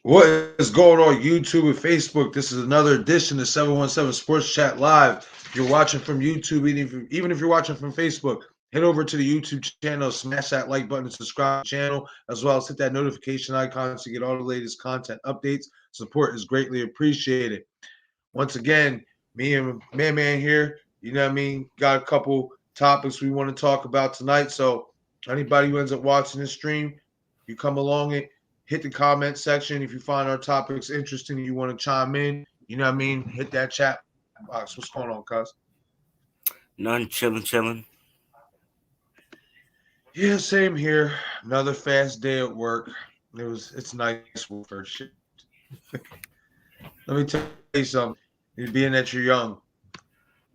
What is going on YouTube and Facebook? This is another edition of 717 Sports Chat Live. If you're watching from YouTube, even if you're watching from Facebook, head over to the YouTube channel, smash that like button, subscribe to the channel, as well as hit that notification icon to get all the latest content updates. Support is greatly appreciated. Once again, me and Man here, you know what I mean, got a couple topics we want to talk about tonight. So anybody who ends up watching this stream, you come along and hit the comment section. If you find our topics interesting and you want to chime in, you know what I mean, hit that chat box. What's going on, cuz? None, chilling. Yeah, same here. Another fast day at work. It's nice work for shit. Let me tell you something. Being that you're young,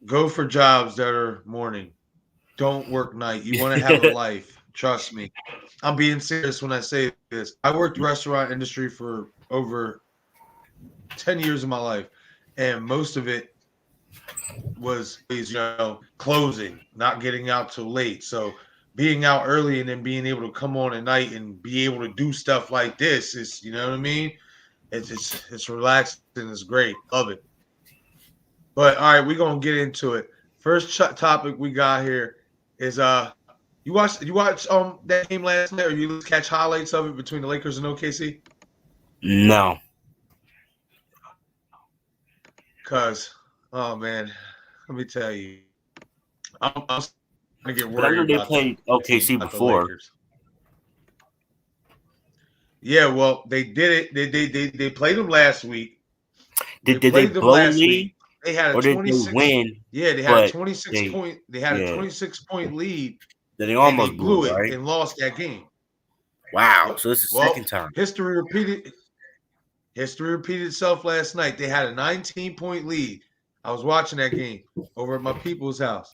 go for jobs that are morning. Don't work night. You want to have a life. Trust me. I'm being serious when I say this. I worked restaurant industry for over 10 years of my life, and most of it was closing, not getting out till late. So being out early and then being able to come on at night and be able to do stuff like this is, you know what I mean? It's relaxing. It's great. Love it. But all right, we're gonna get into it. First topic we got here is you watch that game last night, or you just catch highlights of it between the Lakers and OKC? No. Cause oh man, let me tell you, I'm gonna get But I know worried they about played OKC about the before. Lakers. Yeah, well, they did it. They played them last week. They Did they played them blow the last lead week. They had a or did they 26. win? Yeah, they had a But 26 they point. They had a yeah, 26-point lead, then they and they almost blew blew it, it right? and lost that game. Wow. Yep. So it's the second Well, time. history repeated. History repeated itself last night. They had a 19-point lead. I was watching that game over at my people's house,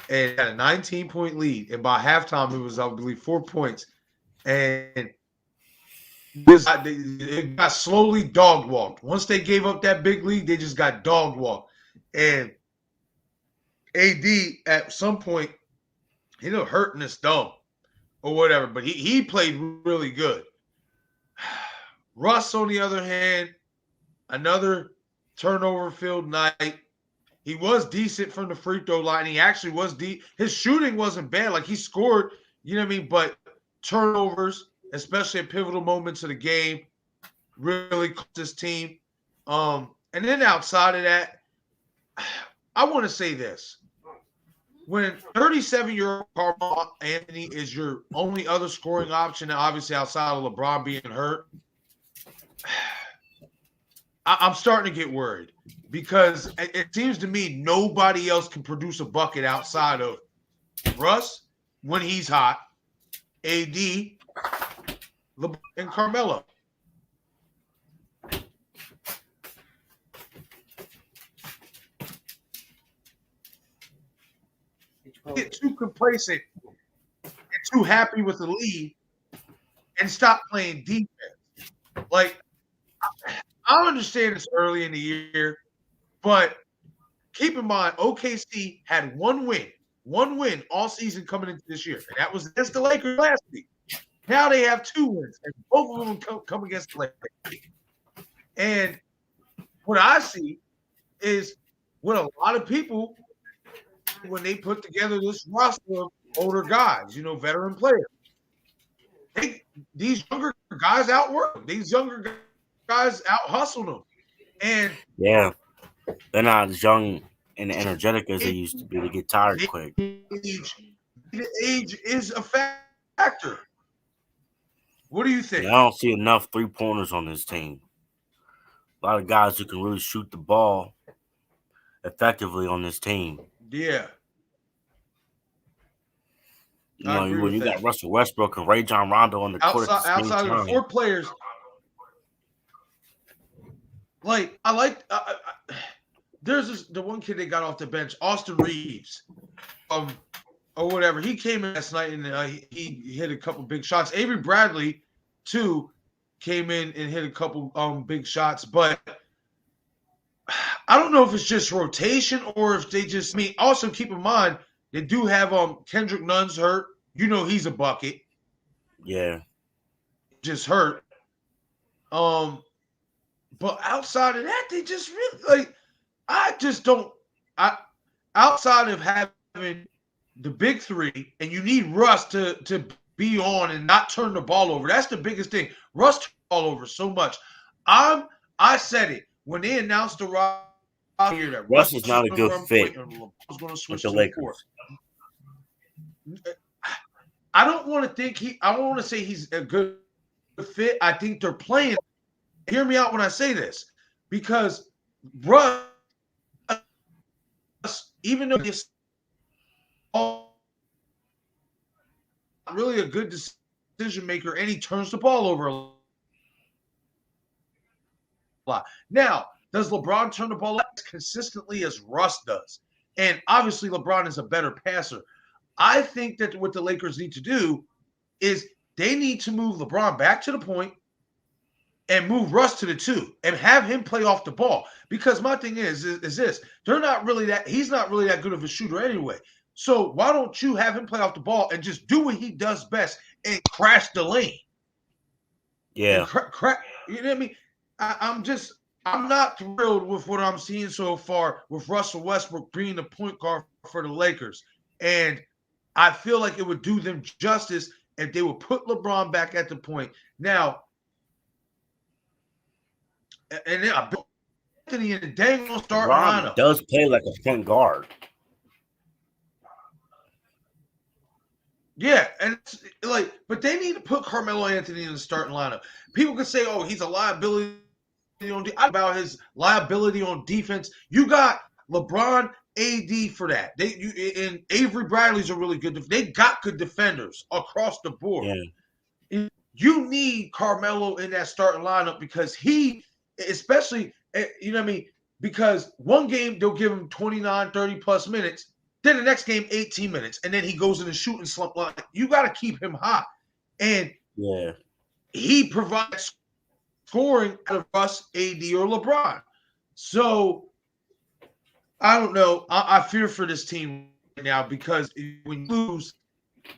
and had a 19-point lead. And by halftime, it was, I believe, 4 points. And it got slowly dog walked. Once they gave up that big lead, they just got dog walked. And AD at some point, he ended up hurting his thumb or whatever, but he played really good. Russ, on the other hand, another turnover filled night. He was decent from the free throw line. He actually was his shooting wasn't bad. Like, he scored, you know what I mean? But turnovers, especially at pivotal moments of the game, really cost his team. And then outside of that, I want to say this. When 37-year-old Carmelo Anthony is your only other scoring option, obviously outside of LeBron being hurt, I'm starting to get worried, because it seems to me nobody else can produce a bucket outside of Russ when he's hot, AD, LeBron, and Carmelo. Get too complacent and too happy with the lead and stop playing defense. Like, I understand it's early in the year, but keep in mind, OKC had one win all season coming into this year, and that was against the Lakers last week. Now they have 2 wins, and both of them come against the Lakers. And what I see is what a lot of people, when they put together this roster of older guys, veteran players, these younger guys outwork them. These younger guys out hustle them. And Yeah. They're not as young and energetic as they used to be. They get tired quick. age is a factor. What do you think? Yeah, I don't see enough 3-pointers on this team. A lot of guys who can really shoot the ball effectively on this team. Yeah, You I know, agree when with you got that. Russell Westbrook and Ray John Rondo on the court at the same Outside of the time. 4 players, like I like. There's the one kid they got off the bench, Austin Reeves, or whatever. He came in last night and he hit a couple big shots. Avery Bradley, too, came in and hit a couple big shots. But I don't know if it's just rotation or if they just. I mean, also keep in mind they do have Kendrick Nunn's hurt. He's a bucket. Yeah. Just hurt. But outside of that, they just really like. I just don't. I outside of having the big three, and you need Russ to be on and not turn the ball over. That's the biggest thing. Russ turned the ball over so much. I said it when they announced the here that Russ Russ is was not a going to good run fit point and LeBron was going to with switch the to the four. Lakers. I don't want to think I don't want to say he's a good fit. I think they're playing. Hear me out when I say this, because Russ, even though he's really a good decision maker, and he turns the ball over a lot. Now, does LeBron turn the ball as consistently as Russ does? And obviously, LeBron is a better passer. I think that what the Lakers need to do is they need to move LeBron back to the point and move Russ to the two and have him play off the ball. Because my thing is this: they're not really that. He's not really that good of a shooter anyway. So why don't you have him play off the ball and just do what he does best and crash the lane? Yeah, You know what I mean? I'm not thrilled with what I'm seeing so far with Russell Westbrook being the point guard for the Lakers. And I feel like it would do them justice if they would put LeBron back at the point. Now, and then Anthony in the dang on starting LeBron lineup. does play like a point guard. Yeah, and it's like, but they need to put Carmelo Anthony in the starting lineup. People could say, "Oh, he's a liability on about his liability on defense." You got LeBron, AD for that. And Avery Bradley's a really good. They got good defenders across the board. Yeah. You need Carmelo in that starting lineup because he, especially, you know what I mean? Because one game they'll give him 29, 30 plus minutes. Then the next game, 18 minutes. And then he goes in the shooting slump line. You got to keep him hot. And he provides scoring out of Russ, AD, or LeBron. So I don't know. I fear for this team right now because when you lose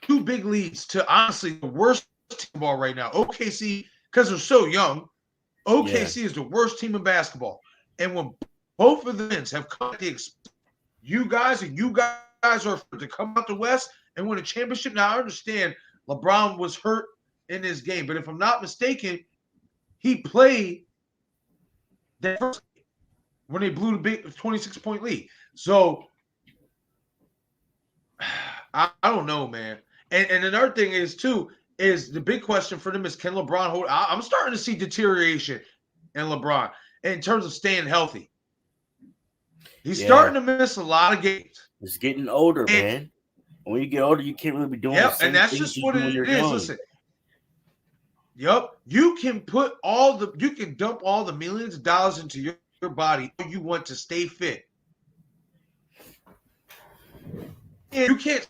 two big leads to honestly the worst team ball right now, OKC, because they're so young, OKC is the worst team in basketball. And when both of the wins have come at the expense, you guys are to come out the West and win a championship. Now, I understand LeBron was hurt in this game, but if I'm not mistaken, he played that first game when they blew the big 26-point lead. So, I don't know, man. And another thing is, too, is the big question for them is can LeBron hold? I'm starting to see deterioration in LeBron in terms of staying healthy. He's starting to miss a lot of games. He's getting older, man. When you get older, you can't really be doing the same and that's things just you what do when it you're is. young. Listen, you can dump all the millions of dollars into your body if you want to stay fit. And you can't.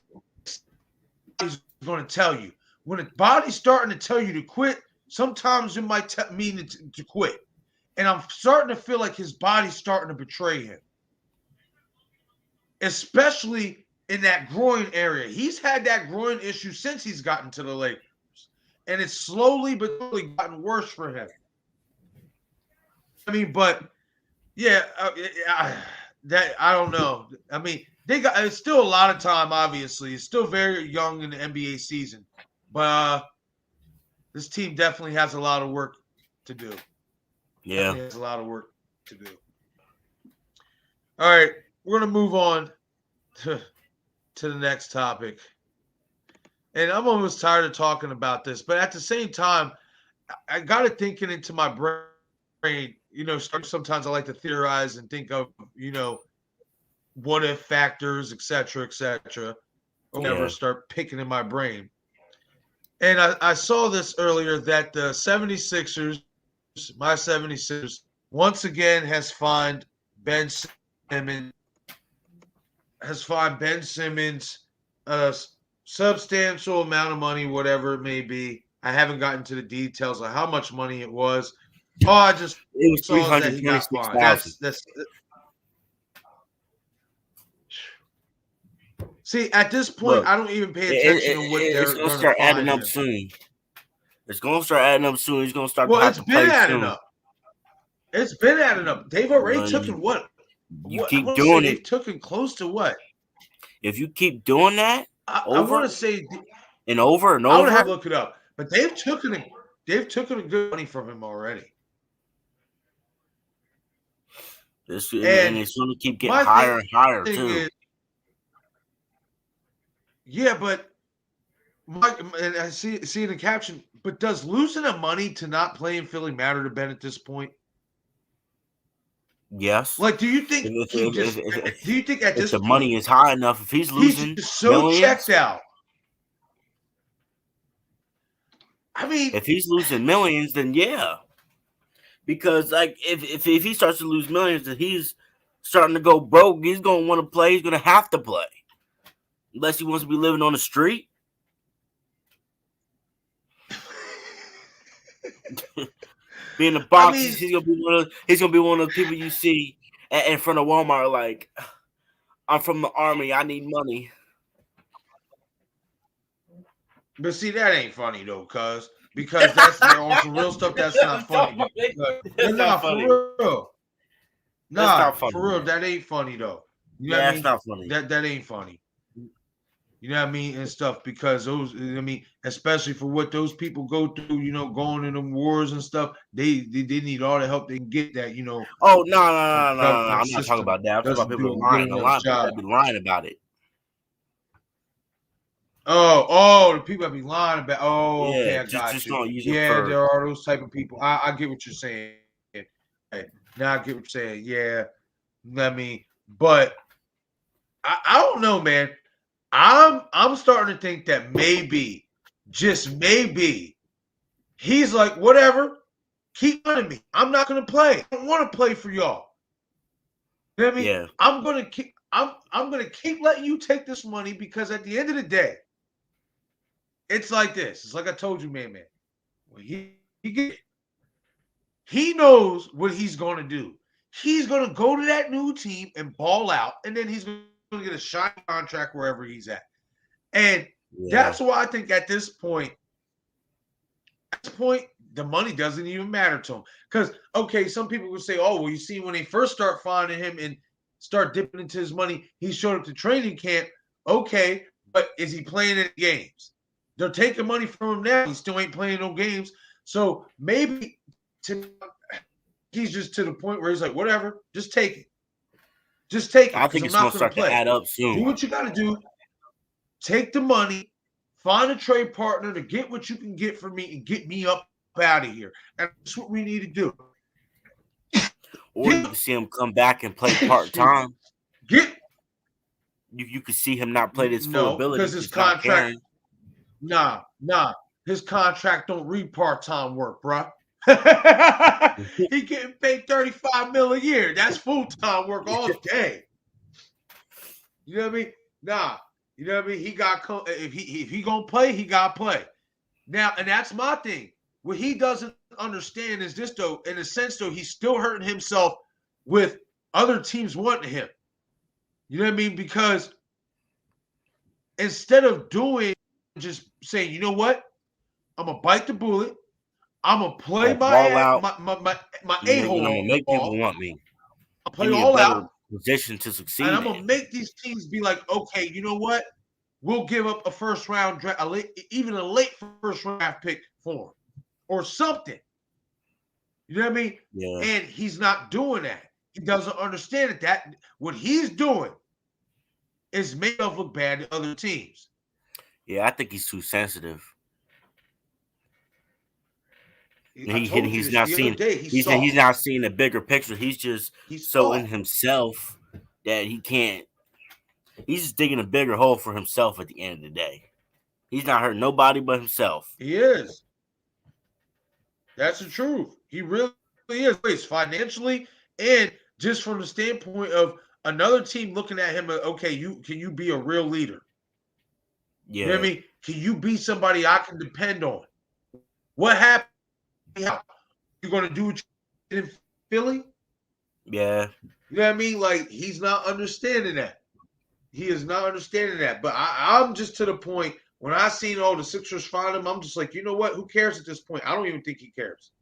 He's going to tell you when the body's starting to tell you to quit. Sometimes it might mean to quit. And I'm starting to feel like his body's starting to betray him, especially in that groin area. He's had that groin issue since he's gotten to the Lakers, and it's slowly but surely gotten worse for him. I mean, but yeah, that I don't know. I mean, it's still a lot of time. Obviously, it's still very young in the NBA season, but this team definitely has a lot of work to do. Yeah, there's a lot of work to do. All right, we're gonna move on to the next topic, and I'm almost tired of talking about this, but at the same time, I got it thinking into my brain. You know, sometimes I like to theorize and think of, you know, what if factors, et cetera, or whatever, start picking in my brain. And I saw this earlier that the 76ers, my 76ers, once again has fined Ben Simmons a substantial amount of money, whatever it may be. I haven't gotten to the details of how much money it was. Oh, I just it was saw that he got fined. That's see, at this point, I don't even pay attention to what they're going to start fine adding up him. soon. It's going to start adding up soon. He's going to start. Well, it's been adding up. It's been adding up. They've already taken what? You I keep want to say doing they've it. taken close to what? If you keep doing that I want to say and over and I would have over, to look it up, but they've taken a good money from him already. and And it's going to keep getting my higher and higher thing too. is, yeah, but and I see in the caption, but does losing the money to not play in Philly matter to Ben at this point? Yes. Like, do you think he just? Do you think at If this the point money is high enough, if he's he's losing just so millions, checked out? I mean, if he's losing millions, then yeah. Because like if he starts to lose millions and he's starting to go broke, he's going to want to play. He's going to have to play, unless he wants to be living on the street. Being the box, he's gonna be one of those people you see in front of Walmart. Like, I'm from the army. I need money. but see, that ain't funny though, because that's on some real stuff. That's not funny. Nah, for real. That's Nah, not funny, for real. man. That ain't funny though. You know what I mean? That's not funny. That ain't funny. You know what I mean? And stuff, because those, I mean, especially for what those people go through, going in them wars and stuff, they need all the help they can get. That Oh no! government I'm not talking about that. I'm talking about doesn't do people a good lying. enough job. That be lying about it. Oh, the people that be lying about. Oh, Yeah, okay, I got just you. don't use Yeah, it for. there are those type of people. I get what you're saying. Hey, now I get what you're saying. Yeah, I mean, but I don't know, man. I'm starting to think that maybe, just maybe, he's like, whatever, keep running me. I'm not gonna play. I don't want to play for y'all. You know what I mean? Yeah. I'm gonna keep letting you take this money, because at the end of the day, it's like this. It's like I told you, man. When he knows what he's gonna do. He's gonna go to that new team and ball out, and then he's gonna get a shiny contract wherever he's at. And that's why I think at this point, the money doesn't even matter to him. Because, okay, some people would say, oh, well, you see, when they first start finding him and start dipping into his money, he showed up to training camp. Okay, but is he playing any games? They're taking money from him now. He still ain't playing no games. So maybe he's just to the point where he's like, whatever, just take it. Just take it, I because think I'm it's not going to going to start to play. add up soon. Do what you got to do. Take the money. Find a trade partner to get what you can get for me and get me up out of here. And that's what we need to do. Or you can see him come back and play part-time. You could see him not play his full ability. Because his contract, nah. His contract don't read part-time work, bro. He getting paid $35 million a year. That's full-time work all day. You know what I mean? Nah. You know what I mean? He got, if he gonna play, he gotta play. Now, and that's my thing. What he doesn't understand is this, though. In a sense, though, he's still hurting himself with other teams wanting him. You know what I mean? Because instead of just saying, you know what, I'm gonna bite the bullet. I'm gonna play my a-hole. I'm gonna make people want me. I'll play all out. Position to succeed. And I'm gonna make these teams be like, okay, you know what? We'll give up a first round draft, even a late first round pick for him, or something. You know what I mean? Yeah. And he's not doing that. He doesn't understand that what he's doing is made us look bad to other teams. Yeah, I think he's too sensitive. He's not seeing the bigger picture. He's just so in himself that he can't. He's just digging a bigger hole for himself at the end of the day. He's not hurting nobody but himself. He is. That's the truth. He really is, financially, and just from the standpoint of another team looking at him. Okay, can you be a real leader? Yeah. You know what I mean? Can you be somebody I can depend on? What happened? You're going to do what you did in Philly? Yeah. You know what I mean? Like, he's not understanding that. He is not understanding that. But I'm just to the point, when I seen all the Sixers find him, I'm just like, you know what? Who cares at this point? I don't even think he cares.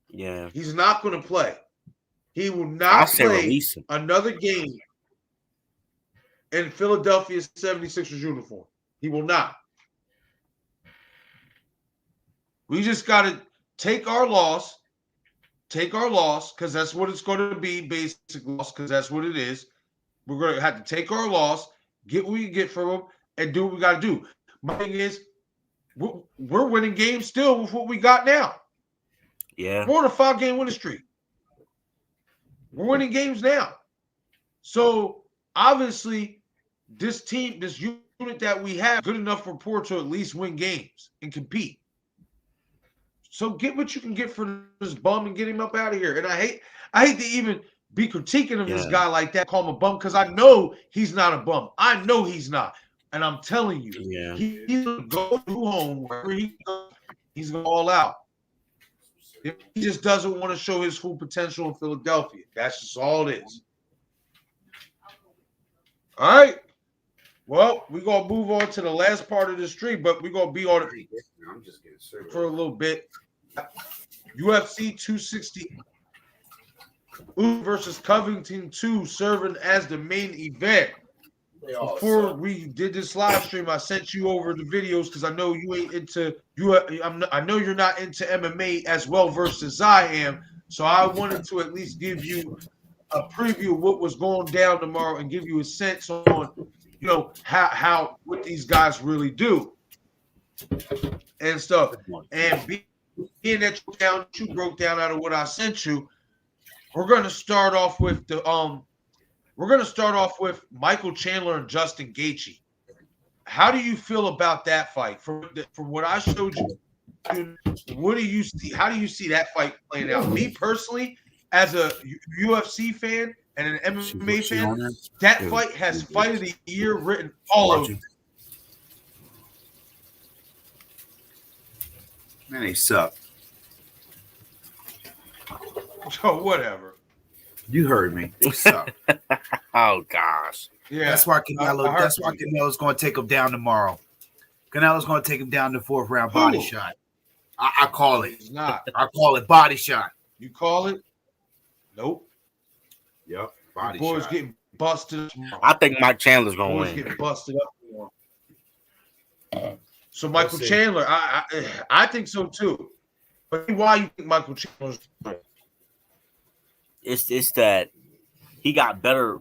Yeah. He's not going to play. He will I not say play release him. another game in Philadelphia 76ers uniform. He will not. We just got to take our loss, because that's what it's going to be, basic loss, because that's what it is. We're going to have to take our loss, get what we get from him, and do what we got to do. My thing is, we're winning games still with what we got now. Yeah. We're on a 5-game winning streak. We're winning games now. So, obviously, this team, this unit that we have, good enough rapport to at least win games and compete. So get what you can get for this bum and get him up out of here. And I hate to even be critiquing of this guy like that, call him a bum, because I know he's not a bum. I know he's not. And I'm telling you, he's going to go to home wherever he goes. He's going all out. He just doesn't want to show his full potential in Philadelphia. That's just all it is. All right. Well, we're going to move on to the last part of the stream, but we're going to be on it for a little bit. UFC 260 versus Covington 2 serving as the main event. Before we did this live stream, I sent you over the videos because I know you ain't into I know you're not into MMA as well versus I am. So I wanted to at least give you a preview of what was going down tomorrow and give you a sense on, how what these guys really do and stuff. And being that you broke down out of what I sent you, we're gonna start off with Michael Chandler and Justin Gaethje. How do you feel about that fight? From what I showed you, what do you see? How do you see that fight playing out? Me personally, as a UFC fan and an MMA fan, that fight has Fight of the Year written all over it. Man, they suck. Oh, whatever. You heard me. They suck. Oh gosh. Yeah. That's why Canelo's going to take him down tomorrow. Canelo's going to take him down the 4th round body shot. I call it. He's not. I call it body shot. You call it? Nope. Yep. Body boys shot. Getting busted. I think Mike Chandler's going to Boys win. getting busted up. So Michael Chandler, I think so too. But why you think Michael Chandler's? It's that he got better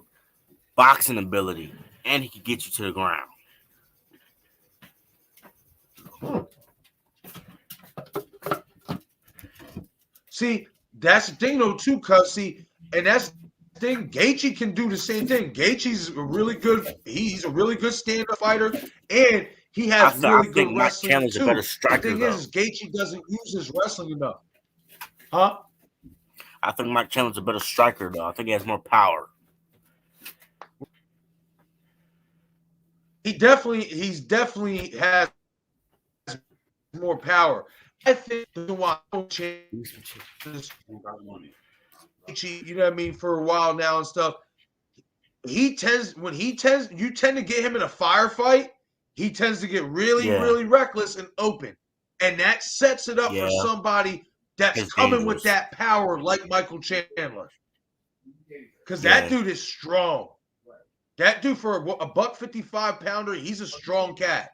boxing ability and he can get you to the ground. See, that's the thing though too, cuz and that's the thing. Gaethje can do the same thing. Gaethje's a really good. He's a really good stand-up fighter, and he has really good wrestling Chandler's too. A better striker, the thing is, Gaethje doesn't use his wrestling enough. Huh? I think Mike Chandler's a better striker, though. I think he has more power. He definitely has more power. I think the why you know what I mean, for a while now and stuff. You tend to get him in a firefight, he tends to get really reckless and open. And that sets it up for somebody that's coming with that power like Michael Chandler. Because that dude is strong. That dude for a $155 pounder, he's a strong cat.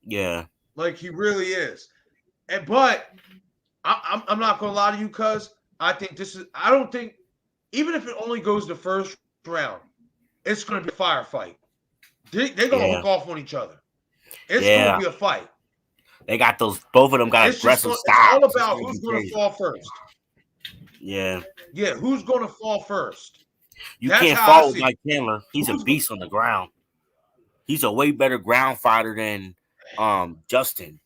Yeah. Like he really is. But I'm not gonna lie to you, cuz I don't think, even if it only goes the first round, it's gonna be a firefight. They're gonna hook off on each other. It's gonna be a fight. They got both of them got aggressive styles. It's all about who's gonna fall first. Yeah. Yeah, who's gonna fall first? You can't fall with Mike Chandler. He's a beast on the ground. He's a way better ground fighter than Justin.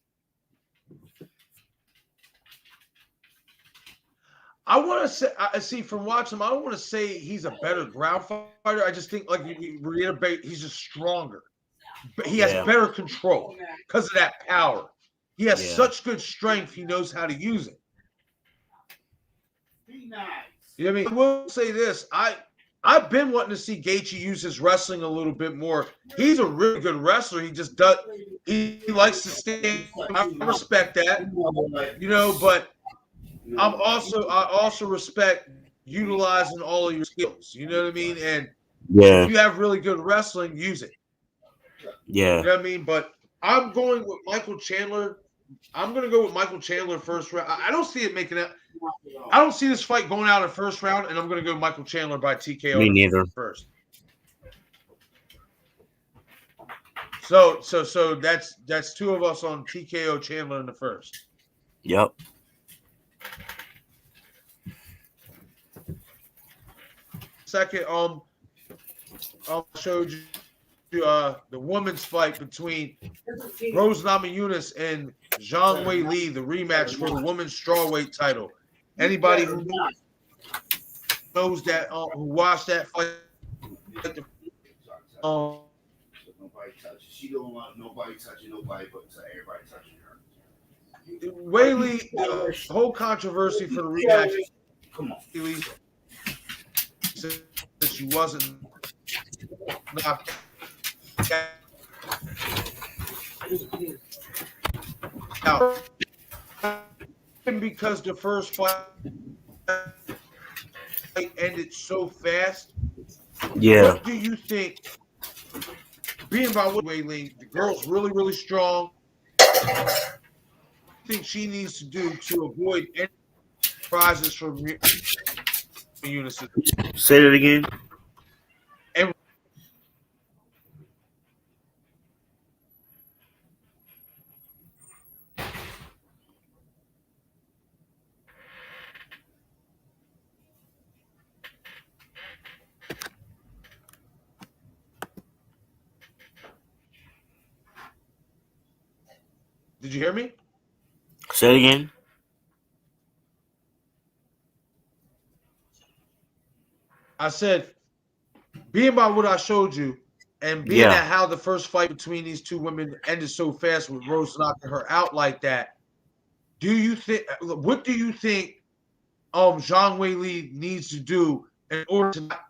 I want to say, from watching him, I don't want to say he's a better ground fighter. I just think, like you reiterate, he's just stronger. But he has better control because of that power. He has such good strength, he knows how to use it. You know what I mean? I will say this. I've been wanting to see Gaethje use his wrestling a little bit more. He's a really good wrestler. He just does. He likes to stand. I respect that, but I also respect utilizing all of your skills. You know what I mean? And Yeah, if you have really good wrestling, use it. yeah, You know what I mean? But I'm going with Michael Chandler. I'm going to go with Michael Chandler first round. I don't see it making it. I don't see this fight going out in first round, and I'm going to go Michael Chandler by TKO me neither. first. So that's two of us on TKO Chandler in the first. Yep. Second, I showed you the women's fight between Rose Namajunas and Zhang Wei Li, the rematch for the women's strawweight title. Anybody who knows that, who watched that fight, Nobody touches. She don't want nobody touching nobody but everybody touching her. Wei Li, the whole controversy for the rematch. Come on. Said she wasn't knocked out. And because the first fight ended so fast, Yeah. what do you think? Being by Wei Li, the girl's really, really strong. What do you think she needs to do to avoid any prizes from Unison? Say that again. And did you hear me? Say it again. I said, being by what I showed you, and being at how the first fight between these two women ended so fast with Rose knocking her out like that, do you think? What do you think? Zhang Wei Li needs to do in order to not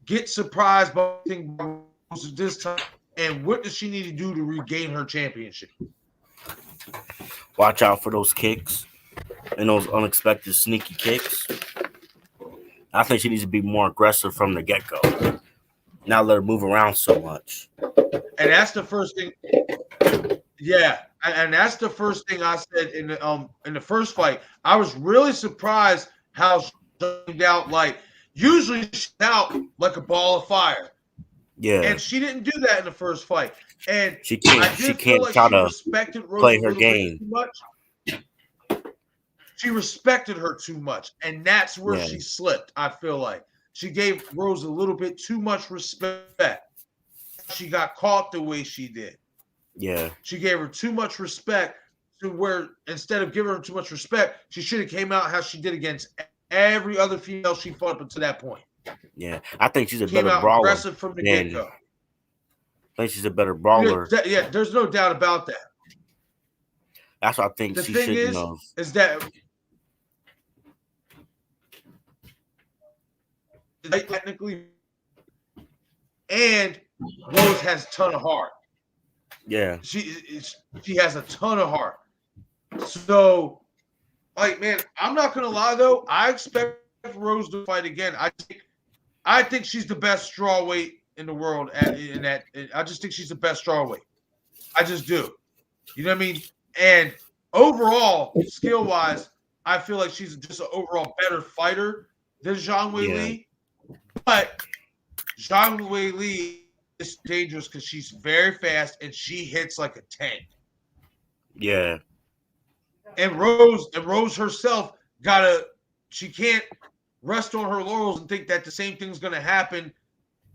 get surprised by Rose this time, and what does she need to do to regain her championship? Watch out for those kicks and those unexpected sneaky kicks. I think she needs to be more aggressive from the get-go. Not let her move around so much. And that's the first thing. Yeah, and that's the first thing I said in the first fight. I was really surprised how she turned out. Like usually she's out like a ball of fire. Yeah, and she didn't do that in the first fight. And she can't. I did She feel can't like try she to respected Rose play a her little game. bit too much. She respected her too much, and that's where Yeah. she slipped. I feel like she gave Rose a little bit too much respect. She got caught the way she did. Yeah, She gave her too much respect to where instead of giving her too much respect, she should have came out how she did against every other female she fought up until that point. yeah. I think she's a Came better out brawler. aggressive from the than- get-go. I think she's a better brawler. Yeah, there's no doubt about that. That's why I think The she thing should. is that technically, and Rose has a ton of heart. Yeah, She has a ton of heart. So, like, man, I'm not gonna lie though. I expect Rose to fight again. I think she's the best strawweight in the world. I just think she's the best strawweight. I just do. You know what I mean? And overall, skill wise, I feel like she's just an overall better fighter than Zhang Wei Li. But Zhang Wei Li is dangerous because she's very fast and she hits like a tank. yeah, And Rose herself she can't rest on her laurels and think that the same thing's gonna happen,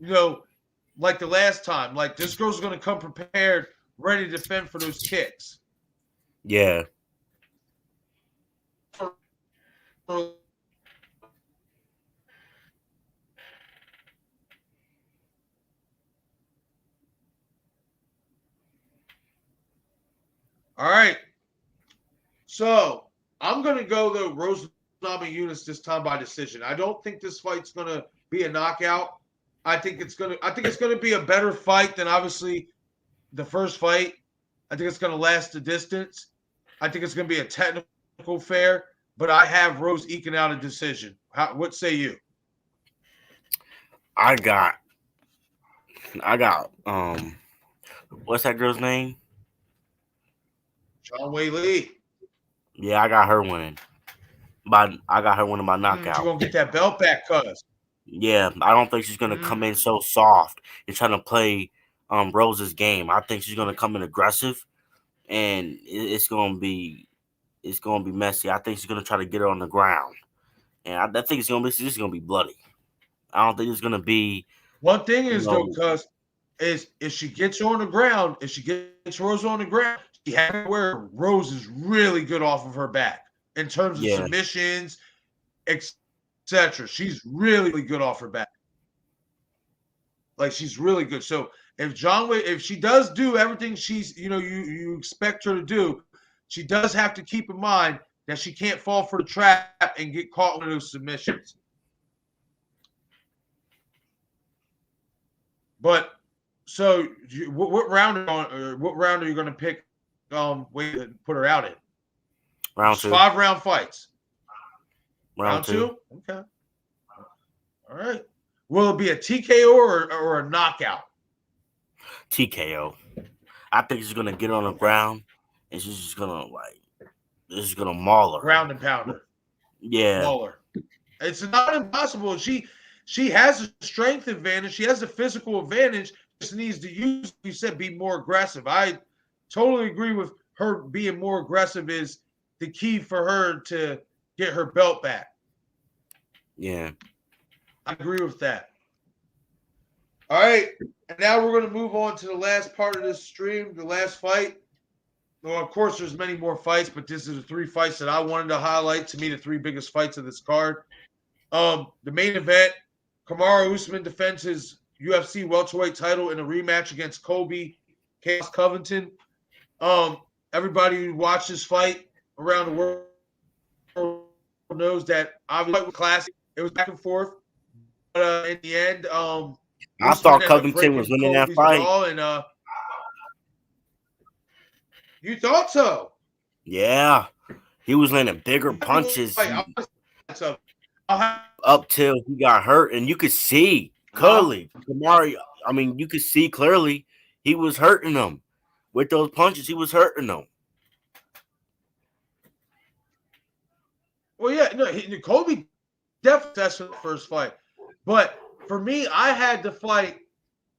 like the last time. Like this girl's gonna come prepared, ready to defend for those kicks. yeah. All right. So I'm gonna go though Rose Namajunas this time by decision. I don't think this fight's gonna be a knockout. I think it's gonna be a better fight than obviously the first fight. I think it's gonna last the distance. I think it's gonna be a technical fair. but I have Rose eking out a decision. What say you? I got what's that girl's name? John Wei Lee. Yeah, I got her winning. I got her winning by You're knockout. gonna get that belt back, cuz. Yeah, I don't think she's gonna come in so soft and trying to play Rose's game. I think she's gonna come in aggressive, and it's gonna be messy. I think she's gonna try to get her on the ground, and I think it's gonna be bloody. I don't think it's gonna be. One thing is though, cuz, is if she gets her on the ground, if she gets Rose on the ground, she has to where Rose is really good off of her back in terms of submissions, etc. She's really good off her back. Like, she's really good. So if she does do everything she's, you expect her to do, she does have to keep in mind that she can't fall for the trap and get caught with those submissions. But so what round are you going to pick? Put her out in Round 2. 5-round fights. Round two. Okay. All right. Will it be a TKO or a knockout? TKO. I think she's gonna get on the ground and she's just gonna maul her. Ground and pounder. Yeah. Maul her. It's not impossible. She has a strength advantage. She has a physical advantage. Just needs to use, you said, be more aggressive. I totally agree with her. Being more aggressive is the key for her to get her belt back. Yeah. I agree with that. All right. And now we're going to move on to the last part of this stream, the last fight. Well, of course, there's many more fights, but this is the 3 fights that I wanted to highlight. To me, the 3 biggest fights of this card. The main event, Kamaru Usman defends his UFC welterweight title in a rematch against Colby Chaos Covington. Everybody who watched this fight around the world knows that obviously it was classic. It was back and forth. But in the end, I thought Covington was winning that fight. And, you thought so? Yeah. He was landing bigger punches up till he got hurt. And you could see clearly, Kamaru, you could see clearly he was hurting him. With those punches, he was hurting them. Well, yeah, no, Colby definitely that's the first fight. But for me, I had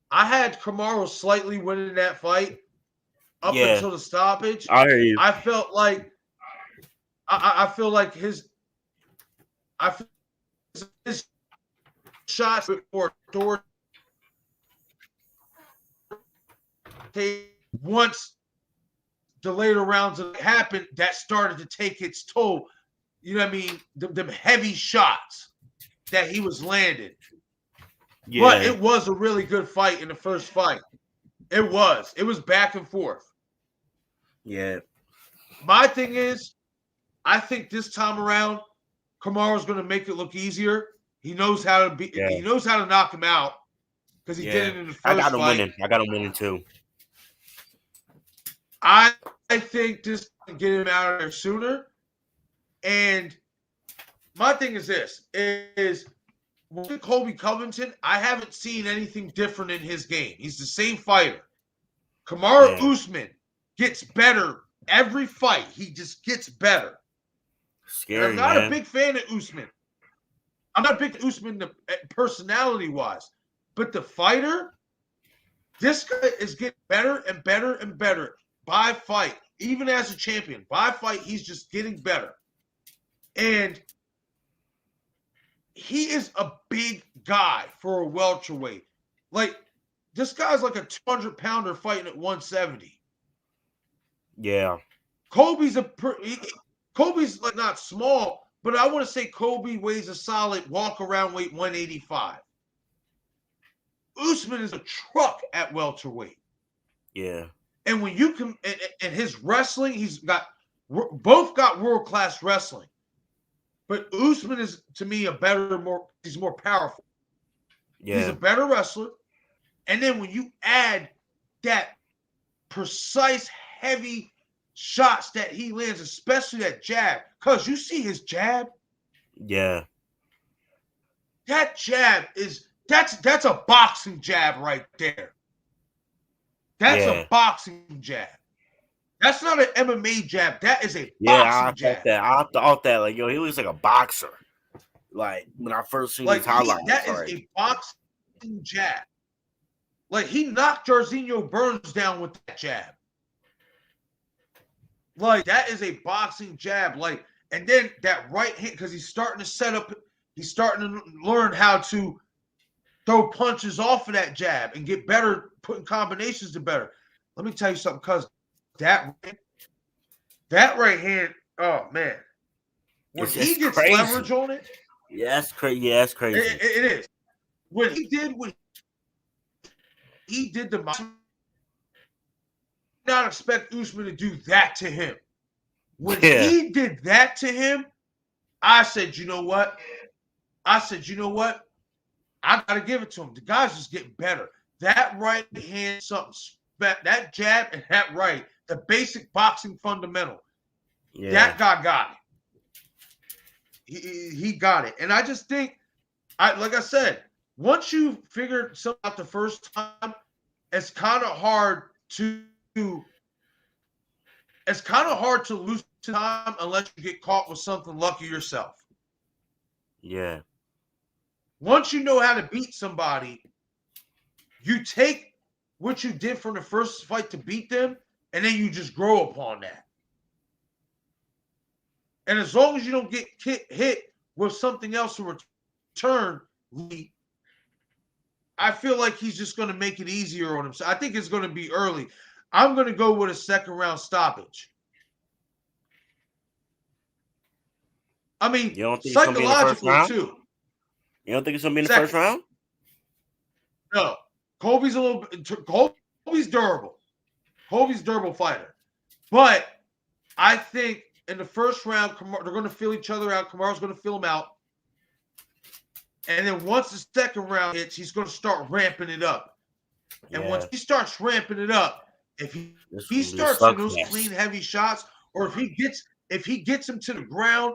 Kamaru slightly winning that fight up until the stoppage. I hear you. I felt like his shots before door once the later rounds happened, that started to take its toll. You know what I mean? Them heavy shots that he was landing. Yeah. But it was a really good fight in the first fight. It was. It was back and forth. Yeah. My thing is, I think this time around, Kamaru's going to make it look easier. He knows how to He knows how to knock him out because he did it in the first fight. I got him winning too. I think this can get him out of there sooner. And my thing is this: with Colby Covington, I haven't seen anything different in his game. He's the same fighter. Kamaru Usman gets better every fight. He just gets better. Scary, I'm not a big fan of Usman. I'm not a big Usman personality-wise. But the fighter, this guy is getting better and better and better by fight. Even as a champion, by fight, he's just getting better. And he is a big guy for a welterweight. Like, this guy's like a 200-pounder fighting at 170. Yeah. Colby's like not small, but I want to say Colby weighs a solid walk-around weight 185. Usman is a truck at welterweight. Yeah. And when you can, and his wrestling, both got world-class wrestling. But Usman is, to me, he's more powerful. Yeah. He's a better wrestler. And then when you add that precise, heavy shots that he lands, especially that jab, Cause you see his jab. Yeah. That jab is that's a boxing jab right there. That's a boxing jab. That's not an MMA jab. That is a boxing jab. I thought that. Like, yo, he looks like a boxer. Like, when I first seen his highlights. That is a boxing jab. Like, he knocked Jairzinho Burns down with that jab. Like, that is a boxing jab. Like, and then that right hand, because he's starting to set up, he's starting to learn how to throw punches off of that jab and get better, putting combinations to better. Let me tell you something, cuz that right hand, oh man. When he gets crazy leverage on it. Yeah, that's crazy. Yeah, that's crazy. It is. When he did the not expect Usman to do that to him. When he did that to him, I said, you know what? I gotta give it to him. The guy's just getting better. That right hand, that jab and that right, the basic boxing fundamental. Yeah. That guy got it. He got it. And I just think, like I said, once you figure something out the first time, it's kind of hard to lose time unless you get caught with something lucky yourself. Yeah. Once you know how to beat somebody, you take what you did from the first fight to beat them, and then you just grow upon that. And as long as you don't get hit with something else in return, I feel like he's just going to make it easier on himself. I think it's going to be early. I'm going to go with a second round stoppage. I mean, you don't think psychologically too. You don't think it's going to be in the first round? No. Colby's durable. Colby's durable fighter. But I think in the first round, they're going to feel each other out. Kamaru's going to feel him out. And then once the second round hits, he's going to start ramping it up. And once he starts ramping it up, if he starts in those clean, heavy shots, or if he gets him to the ground,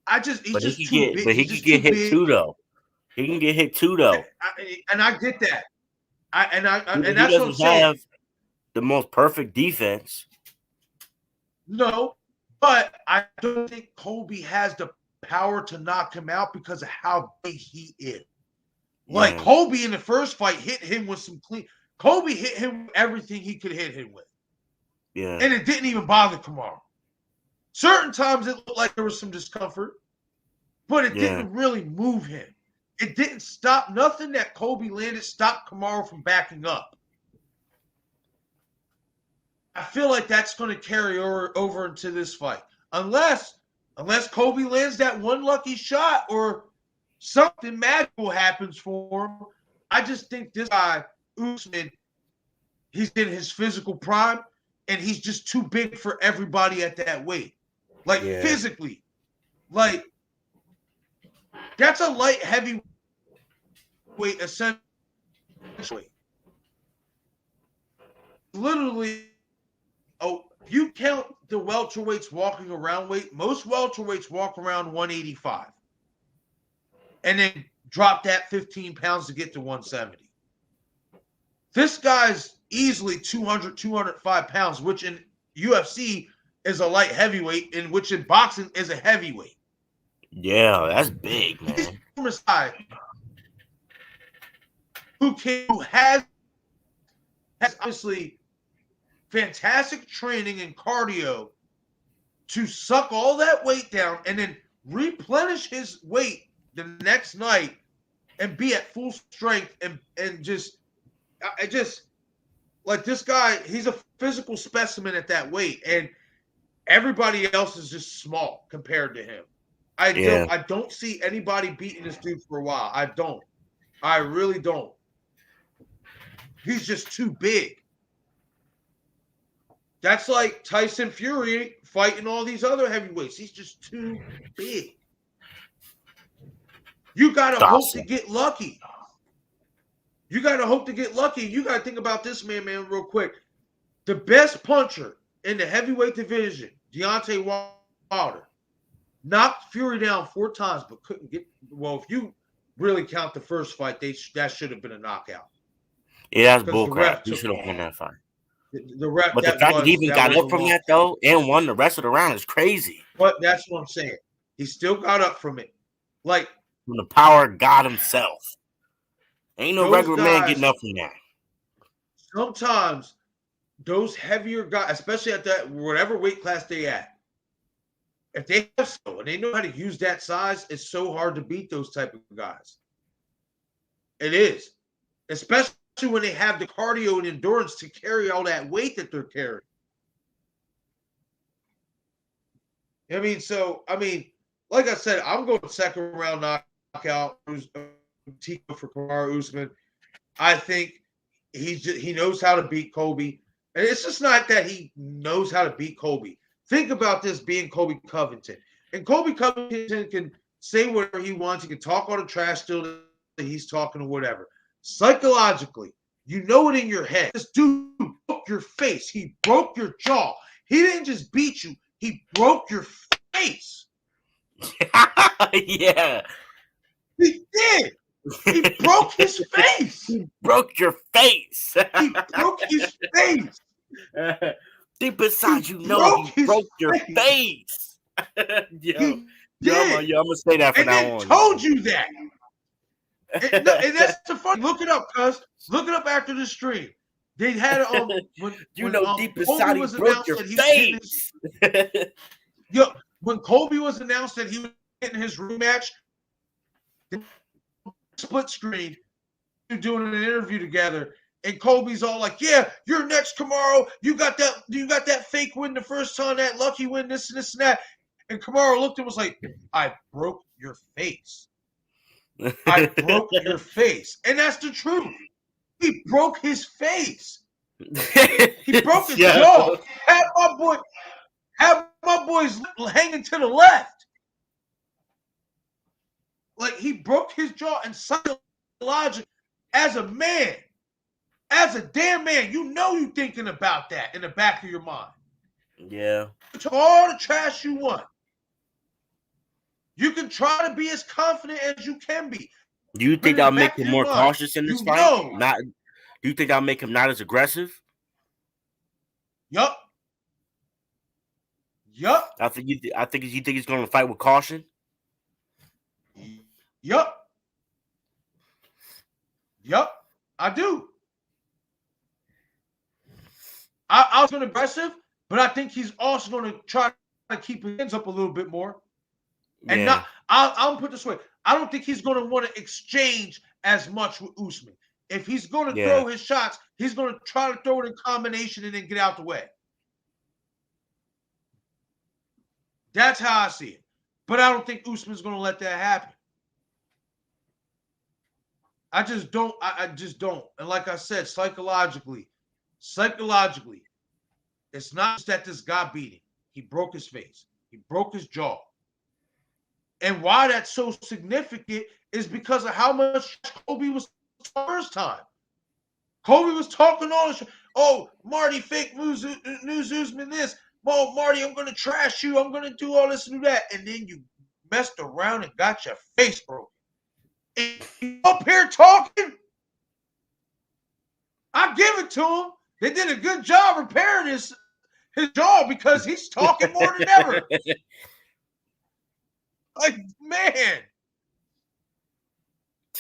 he's just too big. But he can get hit too, though. He can get hit too, though. And I get that. And he that's what I'm saying. Have the most perfect defense. No, but I don't think Colby has the power to knock him out because of how big he is. Like Colby in the first fight hit him with some clean. Colby hit him with everything he could hit him with. Yeah. And it didn't even bother Kamaru. Certain times it looked like there was some discomfort, but it didn't really move him. It didn't stop. Nothing that Colby landed stopped Kamaru from backing up. I feel like that's going to carry over into this fight. Unless Colby lands that one lucky shot or something magical happens for him. I just think this guy, Usman, he's in his physical prime, and he's just too big for everybody at that weight. Like, physically. Like, that's a light heavyweight essentially. Literally, you count the welterweights walking around weight, most welterweights walk around 185 and then drop that 15 pounds to get to 170. This guy's easily 200, 205 pounds, which in UFC is a light heavyweight, in which in boxing is a heavyweight. Yeah, that's big, man. He's from a side who has obviously fantastic training and cardio to suck all that weight down and then replenish his weight the next night and be at full strength and just like this guy, he's a physical specimen at that weight, and everybody else is just small compared to him. I don't see anybody beating this dude for a while. I really don't. He's just too big. That's like Tyson Fury fighting all these other heavyweights. He's just too big. You got to hope to get lucky. You got to think about this man, real quick. The best puncher in the heavyweight division, Deontay Wilder, knocked Fury down 4 times, but couldn't get. Well, if you really count the first fight, that should have been a knockout Yeah, that's because the bullcrap. ref He took should have won that fight. the ref. But the fact that he even got was a up from long. that though and won the rest of the round is crazy. But that's what I'm saying. He still got up from it. Like From the power of God himself. Ain't no those regular man guys, getting up from that. sometimes those heavier guys, especially at that whatever weight class they at, if they have so and they know how to use that size, it's so hard to beat those type of guys. It is, especially when they have the cardio and endurance to carry all that weight that they're carrying. Like I said, I'm going second round knockout for Kamaru Usman. I think he knows how to beat Colby. And it's just not that he knows how to beat Colby. Think about this being Colby Covington. And Colby Covington can say whatever he wants. He can talk all the trash still that he's talking or whatever. Psychologically, you know it in your head. This dude broke your face. He broke your jaw. He didn't just beat you. He broke your face. Yeah. He did. He broke his face. He broke your face. He broke his face. Deep inside, you know he broke your face. I'm gonna say that from now on. Told you that. And that's the fun. Look it up, cuz. Look it up after the stream. They had when deep inside he broke your face. When Colby was announced that he was getting his rematch, split screen, doing an interview together, and Colby's all like, "Yeah, you're next, Kamaru. You got that fake win the first time, that lucky win, this and this and that." And Kamaru looked and was like, "I broke your face. I broke your face," and that's the truth. He broke his face. He broke his jaw. Had my boys hanging to the left. Like, he broke his jaw, and psychologically, as a man, as a damn man, you know you thinking about that in the back of your mind. Yeah. To all the trash you want. You can try to be as confident as you can be. Do you think that'll make him more cautious in this fight? Do you think that'll make him not as aggressive? Yup. I think you think he's going to fight with caution. Yup. I do. I was going to aggressive, but I think he's also going to try to keep his hands up a little bit more. And I'll put it this way. I don't think he's going to want to exchange as much with Usman. If he's going to throw his shots, he's going to try to throw it in combination and then get out the way. That's how I see it. But I don't think Usman's going to let that happen. I just don't. I just don't. And like I said, psychologically, it's not just that this guy beat him. He broke his face. He broke his jaw. And why that's so significant is because of how much Colby was the first time. Colby was talking all this. Oh, Marty, fake news Usman this. Oh, Marty, I'm going to trash you. I'm going to do all this and do that. And then you messed around and got your face broken. And you up here talking? I give it to him. They did a good job repairing his jaw because he's talking more than ever. Like, man.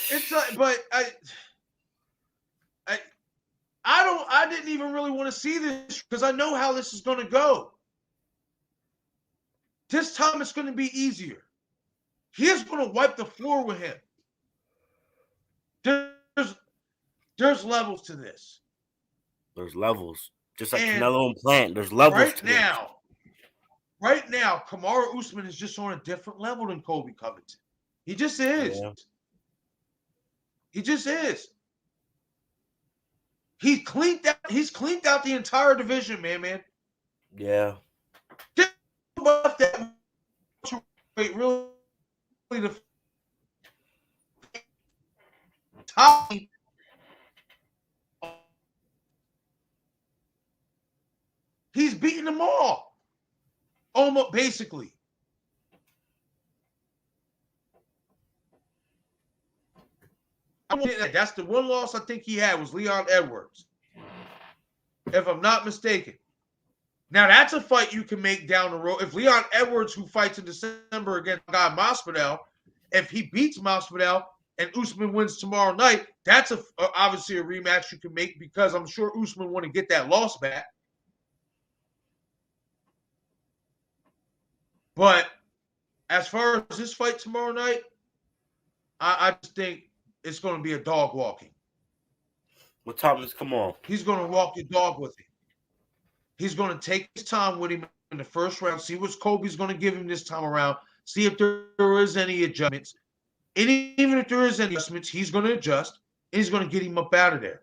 It's like, but I didn't even really want to see this because I know how this is going to go. This time it's going to be easier. He is going to wipe the floor with him. There's levels to this. There's levels. Just like Canelo and Plant, there's levels to this. Right now, Kamaru Usman is just on a different level than Colby Covington. He just is. Yeah. He just is. He's cleaned out the entire division, man. Yeah. Really the top. He's beating them all. Almost basically. That's the one loss I think he had was Leon Edwards, if I'm not mistaken. Now that's a fight you can make down the road. If Leon Edwards, who fights in December against Guy Masvidal, if he beats Masvidal and Usman wins tomorrow night, that's obviously a rematch you can make because I'm sure Usman want to get that loss back. But as far as this fight tomorrow night, I just think it's going to be a dog walking. What time is come on? He's going to walk your dog with him. He's going to take his time with him in the first round, see what Kobe's going to give him this time around, see if there is any adjustments. And even if there is any adjustments, he's going to adjust, and he's going to get him up out of there.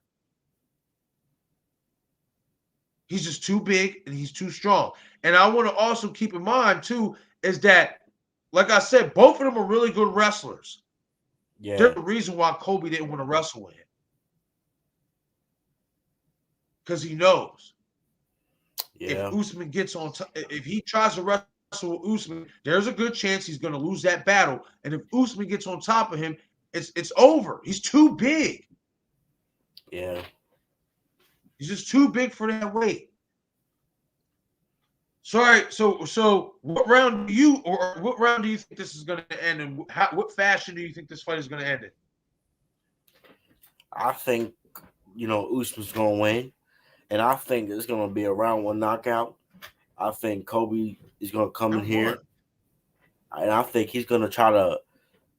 He's just too big, and he's too strong. And I want to also keep in mind, too, is that, like I said, both of them are really good wrestlers. Yeah. There's a reason why Kobe didn't want to wrestle with him. Because he knows. Yeah. If Usman gets on top, if he tries to wrestle with Usman, there's a good chance he's going to lose that battle. And if Usman gets on top of him, it's over. He's too big. Yeah. He's just too big for that weight. Sorry. So what round do you think this is going to end, and what fashion do you think this fight is going to end in? I think Usman's going to win, and I think it's going to be a round one knockout. I think Kobe is going to come in here, and I think he's going to try to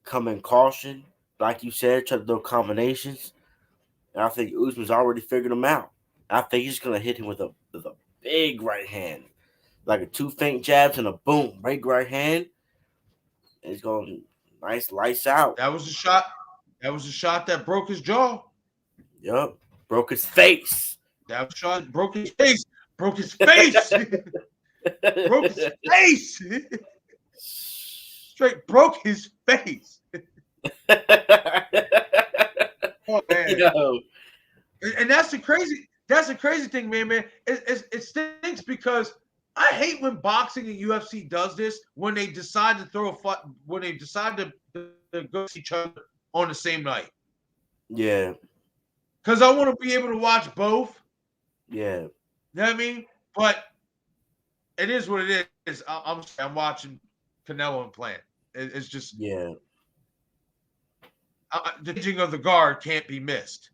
come in caution, like you said, try to do combinations. And I think Usman's already figured them out. I think he's going to hit him with a big right hand, like a 2 feint jabs and a boom, big right hand. And he's going nice lights out. That was a shot. That was a shot that broke his jaw. Yup, broke his face. That shot broke his face. Broke his face. Broke his face. Straight broke his face. Oh, man. Yo. And that's the crazy thing, man. It stinks because I hate when boxing and UFC does this when they decide to throw a fight, when they decide to go see each other on the same night. Yeah. Because I want to be able to watch both. Yeah. You know what I mean? But it is what it is. I'm watching Canelo and Plant. It's just yeah. The changing of the guard can't be missed.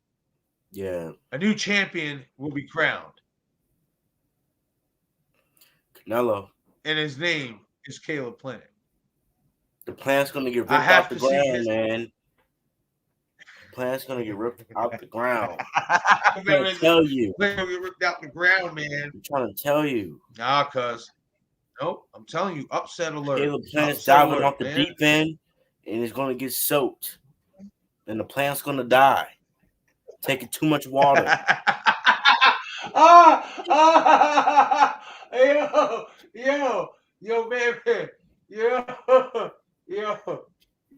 Yeah. A new champion will be crowned. Canelo. And his name is Caleb Plant. The Plant's going to get ripped out the ground, man. The Plant's going to get ripped out the ground. I'm trying to tell you. Plant's going to get ripped out the ground, man. I'm trying to tell you. Nah, cuz. Nope. I'm telling you, upset alert. Caleb Plant's diving off the deep end, and he's going to get soaked. And the Plant's going to die. Taking too much water. Yo, man. Yo.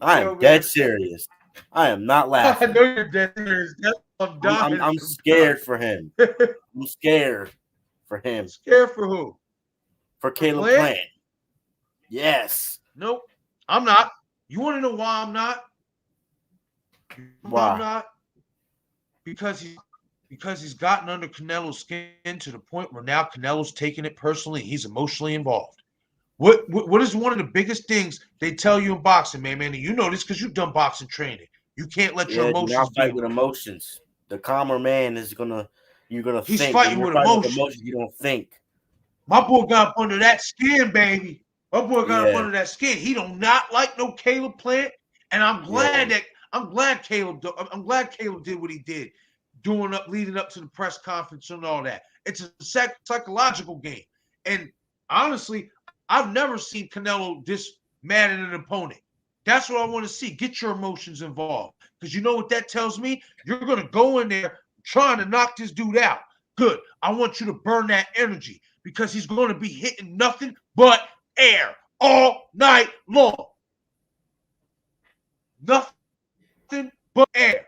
I am dead serious. I am not laughing. I know you're dead serious. I'm scared for him. I'm scared for him. Scared for who? For Caleb Plant. Yes. Nope. I'm not. You want to know why I'm not? Why? I'm not. Because he's gotten under Canelo's skin to the point where now Canelo's taking it personally. He's emotionally involved. What is one of the biggest things they tell you in boxing, man? And you know this because you've done boxing training. You can't let your emotions fight with emotions. The calmer man is you're gonna He's think. Fighting with emotions. You don't think. My boy got up under that skin, baby. My boy got up under that skin. He do not like no Caleb Plant, and I'm glad Caleb did what he did, leading up to the press conference and all that. It's a psychological game, and honestly, I've never seen Canelo this mad at an opponent. That's what I want to see. Get your emotions involved, because you know what that tells me? You're gonna go in there trying to knock this dude out. Good. I want you to burn that energy because he's going to be hitting nothing but air all night long. Nothing but air.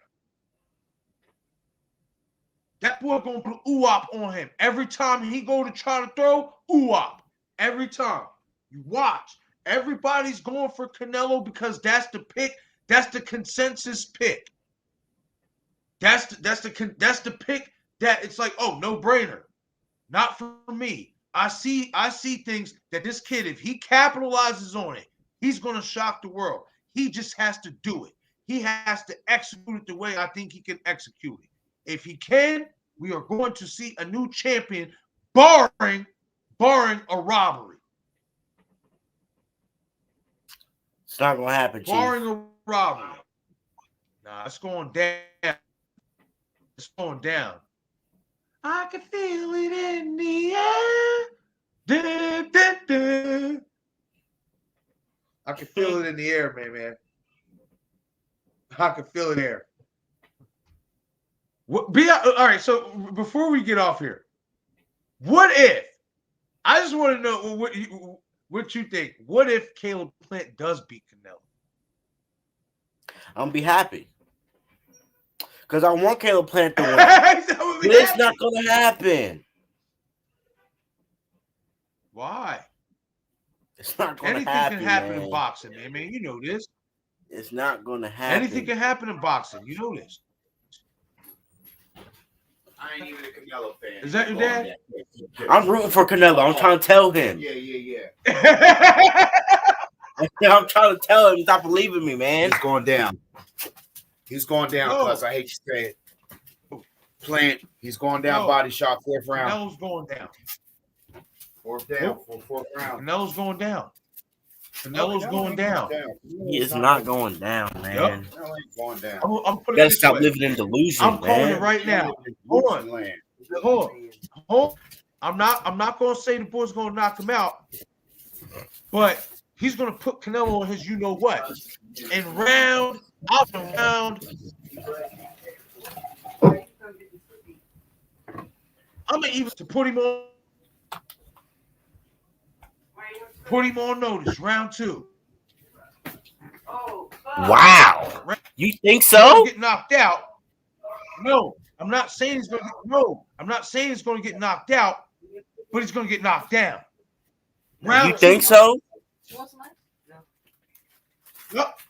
That boy gonna put ooh-op on him. Every time he go to try to throw, ooh-op. Every time. You watch. Everybody's going for Canelo because that's the pick. That's the consensus pick. That's the pick that it's like, oh, no brainer. Not for me. I see things that this kid, if he capitalizes on it, he's gonna shock the world. He just has to do it. He has to execute it the way I think he can execute it. If he can, we are going to see a new champion, barring a robbery. It's not gonna happen, Chief. Barring a robbery. Nah, it's going down. It's going down. I can feel it in the air. Da, da, da. I can feel it in the air, man. I can feel it there. All right, so before we get off here, what if? I just want to know what you think. What if Caleb Plant does beat Canelo? I'm gonna be happy because I want Caleb Plant to win. But it's not gonna happen. Why? It's not gonna Anything happen. Anything can happen man. in boxing, man. You know this. It's not gonna happen. Anything can happen in boxing. You know this. I ain't even a Canelo fan. Is that your dad? I'm rooting for Canelo. I'm trying to tell him. Yeah. I'm trying to tell him. He's not believing me, man. He's going down. He's going down, No. cuz I hate to say it. Plant. He's going down. No. Body shot. Fourth round. Canelo's going down. Fourth down. Fourth round. Canelo's going down. Canelo's going down. He is not going down, man. Canelo ain't going down. I'm putting You gotta it this stop way. living in delusion, I'm calling man. it right now. Hold on. I'm not going to say the boy's going to knock him out, but he's going to put Canelo on his you know what. And round after round, I'm going to even to put him on notice. Round 2. Wow. You think so? Get knocked out. No, I'm not saying he's going to get knocked out, but he's going to get knocked down. You think so? Yup.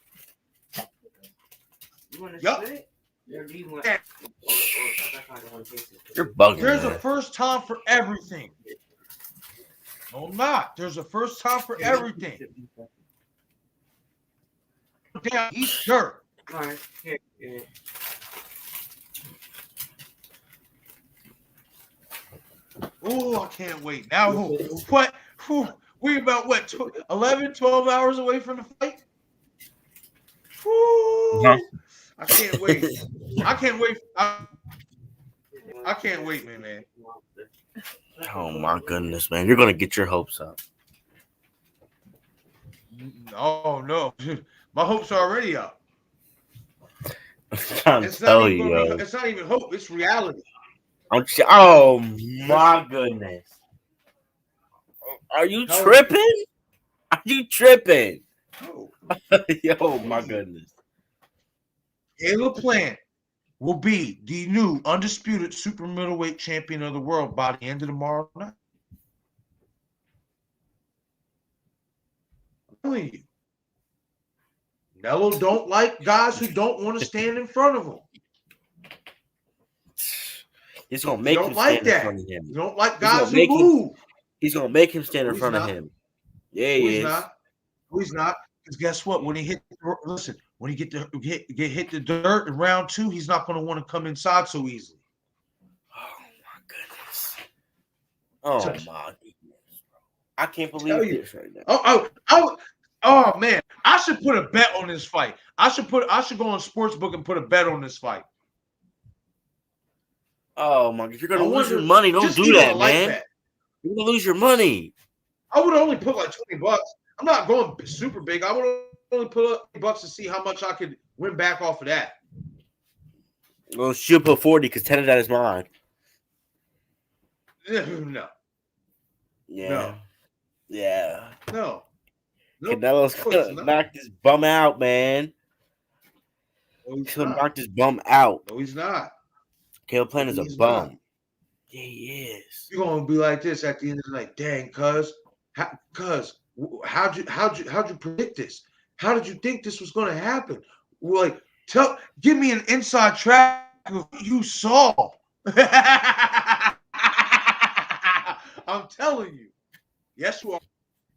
You're bugging. There's man. a first time for everything. No, I'm not. There's a first time for everything. Damn, eat dirt. Oh, I can't wait. Now, what? We about what? 11, 12 hours away from the fight? I can't wait. I can't wait. I can't wait, man. Oh my goodness, man! You're gonna get your hopes up. Oh no, my hopes are already up. I'm trying to tell you, yo. It's not even hope. It's reality. Oh my goodness! Are you tripping? Are you tripping? No. Yo, my goodness! Caleb Plant will be the new undisputed super middleweight champion of the world by the end of tomorrow night. I'm telling you. Canelo don't like guys who don't want to stand in front of him. He's gonna make him like stand that. in front of him. You don't like guys who move. He's gonna make him stand in He's front not. of him. Yeah, he is. Not. He's not. Because guess what? When he hit, listen, when he get hit the dirt in round 2, he's not going to want to come inside so easily. Oh my goodness, I can't believe this right now. Oh man, I should put a bet on this fight. I should go on Sportsbook and put a bet on this fight. Oh my God, you're gonna lose your money. Don't do that, man. Bet. You're gonna lose your money. I would only put like $20. I'm not going super big. I would only put up $20 to see how much I could win back off of that. Well, she'll put 40 because 10 of that is mine. No. Yeah. No. Yeah. No. Canelo's gonna knock this bum out, man. No, he's gonna knock this bum out. No, he's not. Caleb Plant is a bum. Not. Yeah, he is. You're gonna be like this at the end of the night. Dang, cuz how'd you predict this? How did you think this was gonna happen? Like, give me an inside track You saw. I'm telling you. Yes, you are.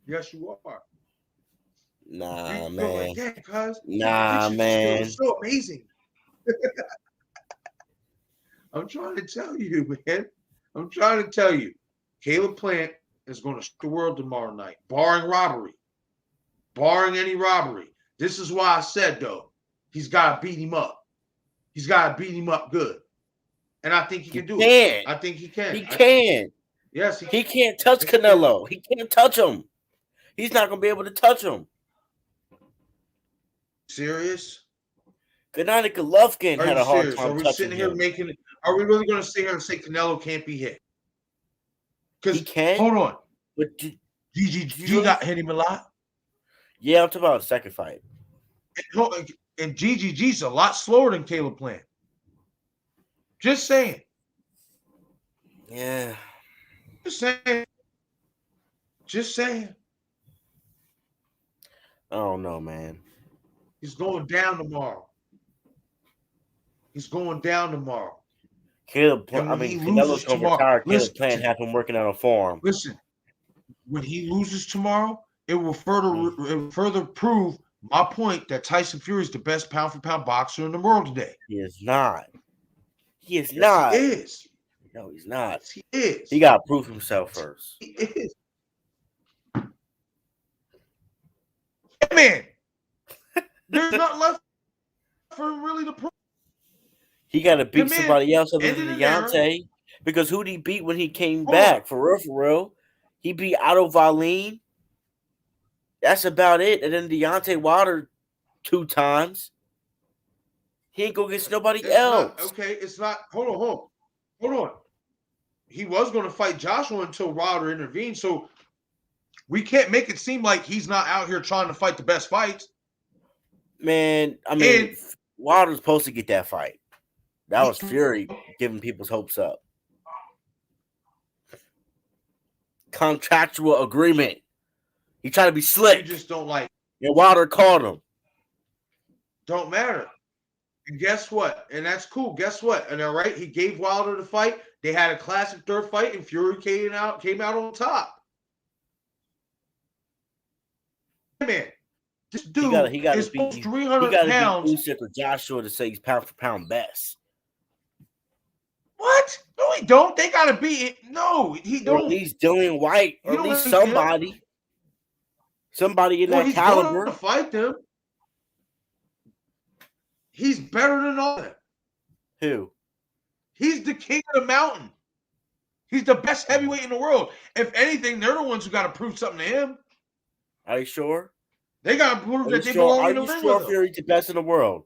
Yes, you are. Nah, You man. like, yeah, cuz Nah, man. It's so amazing. I'm trying to tell you, man. I'm trying to tell you. Caleb Plant is going to shock the world tomorrow night, barring robbery. Barring any robbery. This is why I said, though, he's got to beat him up. He's got to beat him up good. And I think he can do it. I think he can. He can. Yes, he can't touch Canelo. He can't touch him. He's not going to be able to touch him. Serious? Gennady Golovkin had a hard time Are we touching sitting here him. Are we really going to sit here and say Canelo can't be hit? He can. Hold on. But GG got hit him a lot. Yeah, I'm talking about the second fight. And GGG's a lot slower than Caleb Plant. Just saying. Yeah. Just saying. Just saying. I don't know, man. He's going down tomorrow. Canelo's going to retire. Caleb Plant have him working on a form. Listen, when he loses tomorrow, it will further prove my point that Tyson Fury is the best pound-for-pound boxer in the world today. He is not. He is Yes, not. He is. No, he's not. Yes, he is. He got to prove himself first. He is. Hey, man, there's nothing left for him really to prove. He got to beat somebody else other than Deontay. Because who did he beat when he came back? For real. He beat Otto Wallin. That's about it. And then Deontay Wilder 2 times. He ain't going against nobody else. It's not. Hold on. He was going to fight Joshua until Wilder intervened. So we can't make it seem like he's not out here trying to fight the best fights. Man, I mean, Wilder's supposed to get that fight. That was Fury giving people's hopes up. Contractual agreement. He tried to be slick. You just don't like. And Wilder called him. Don't matter. And guess what? And that's cool. Guess what? And all right, he gave Wilder the fight. They had a classic third fight, and Fury came out on top. Man, this dude he got is to beat 300 pounds. Usyk or Joshua to say he's pound for pound best. What? No, he don't. They got to beat it. No, he don't. Or at least Dillian White, or at least somebody. Somebody in that caliber. To fight them. He's better than all of them. Who? He's the king of the mountain. He's the best heavyweight in the world. If anything, they're the ones who got to prove something to him. Are you sure? They got to prove that they belong in the ring. Are you sure Fury's the best in the world?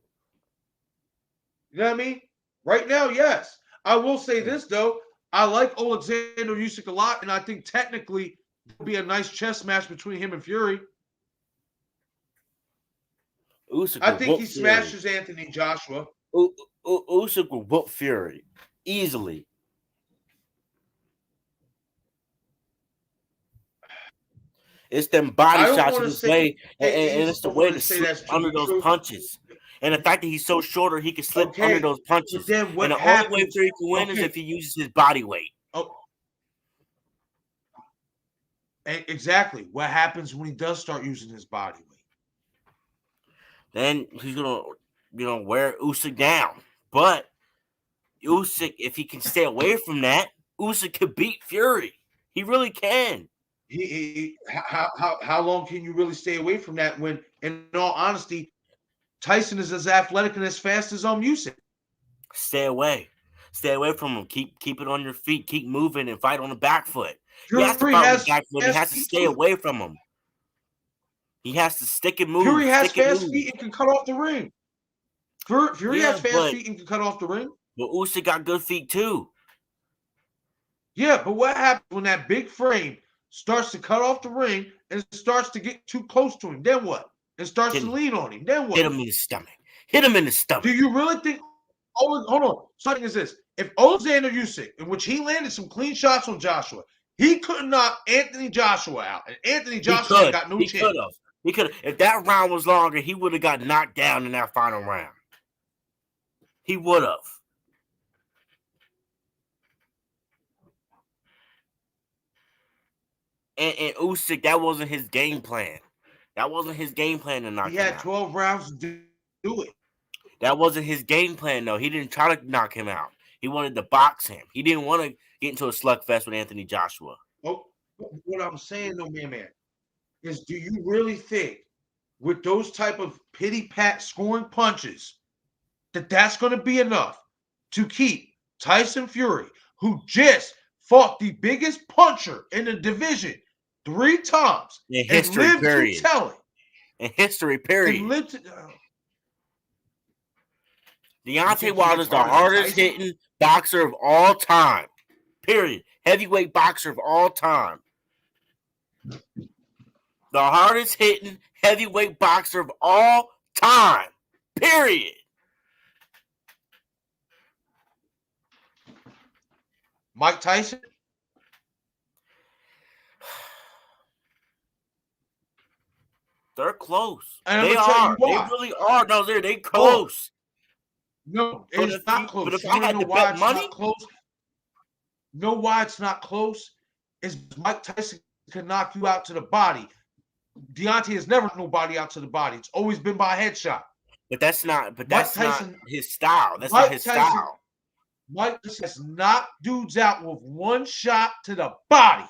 You know what I mean? Right now, yes. I will say this, though. I like Alexander Usyk a lot, and I think technically it'll be a nice chess match between him and Fury. I think he smashes Anthony Joshua. Usyk will whoop Fury easily. It's them body shots in his way, and it's the way to slip under those punches. And the fact that he's so shorter, he can slip under those punches. And the only way Fury can win is if he uses his body weight. Oh, exactly. What happens when he does start using his body weight? Then he's gonna, wear Usyk down. But Usyk, if he can stay away from that, Usyk could beat Fury. He really can. How long can you really stay away from that when, in all honesty, Tyson is as athletic and as fast as Usyk? Stay away. Stay away from him. Keep it on your feet. Keep moving and fight on the back foot. Fury he has to fight on the back foot. He has to stay away from him. He has to stick and move. Fury has fast feet and can cut off the ring. Fury has fast feet and can cut off the ring. But Usyk got good feet too. Yeah, but what happens when that big frame starts to cut off the ring and starts to get too close to him? Then what? And starts to lean on him. Then what? Hit him in the stomach. Hit him in the stomach. Do you really think? Hold on. Something is this: if Alexander Usyk, in which he landed some clean shots on Joshua, he could knock Anthony Joshua out, and Anthony Joshua got no chance. He could have. If that round was longer, he would have got knocked down in that final round. He would have. And Usyk, that wasn't his game plan. That wasn't his game plan to knock He him had out. 12 rounds to do it. That wasn't his game plan, though. He didn't try to knock him out. He wanted to box him. He didn't want to get into a slugfest with Anthony Joshua. Oh, what I'm saying, though, man, is do you really think with those type of pity-pat scoring punches that that's going to be enough to keep Tyson Fury, who just fought the biggest puncher in the division 3 times in history, and lived period. to tell it. In history, period. And lived to, Deontay Wilder's the hardest hitting boxer of all time. Period. Heavyweight boxer of all time. The hardest hitting heavyweight boxer of all time. Period. Mike Tyson? They're close. And they are. They really are. No, they close. No, it's not close. But if I had to bet money, close. Know why it's not close? Is Mike Tyson can knock you out to the body. Deontay has never knocked nobody out to the body. It's always been by headshot. But that's not his style. That's not his style. Mike Tyson has knocked dudes out with one shot to the body.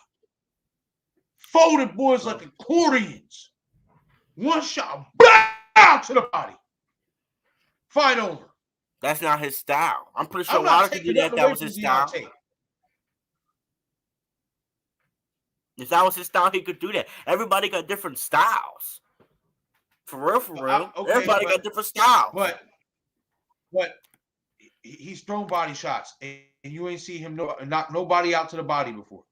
Folded boys like accordions. One shot, bow to the body. Fight over. That's not his style. I'm pretty sure Wilder could do that. That was his style. If that was his style, he could do that. Everybody got different styles. For real. Okay, everybody got different styles. But he's thrown body shots, and you ain't see him knock nobody out to the body before.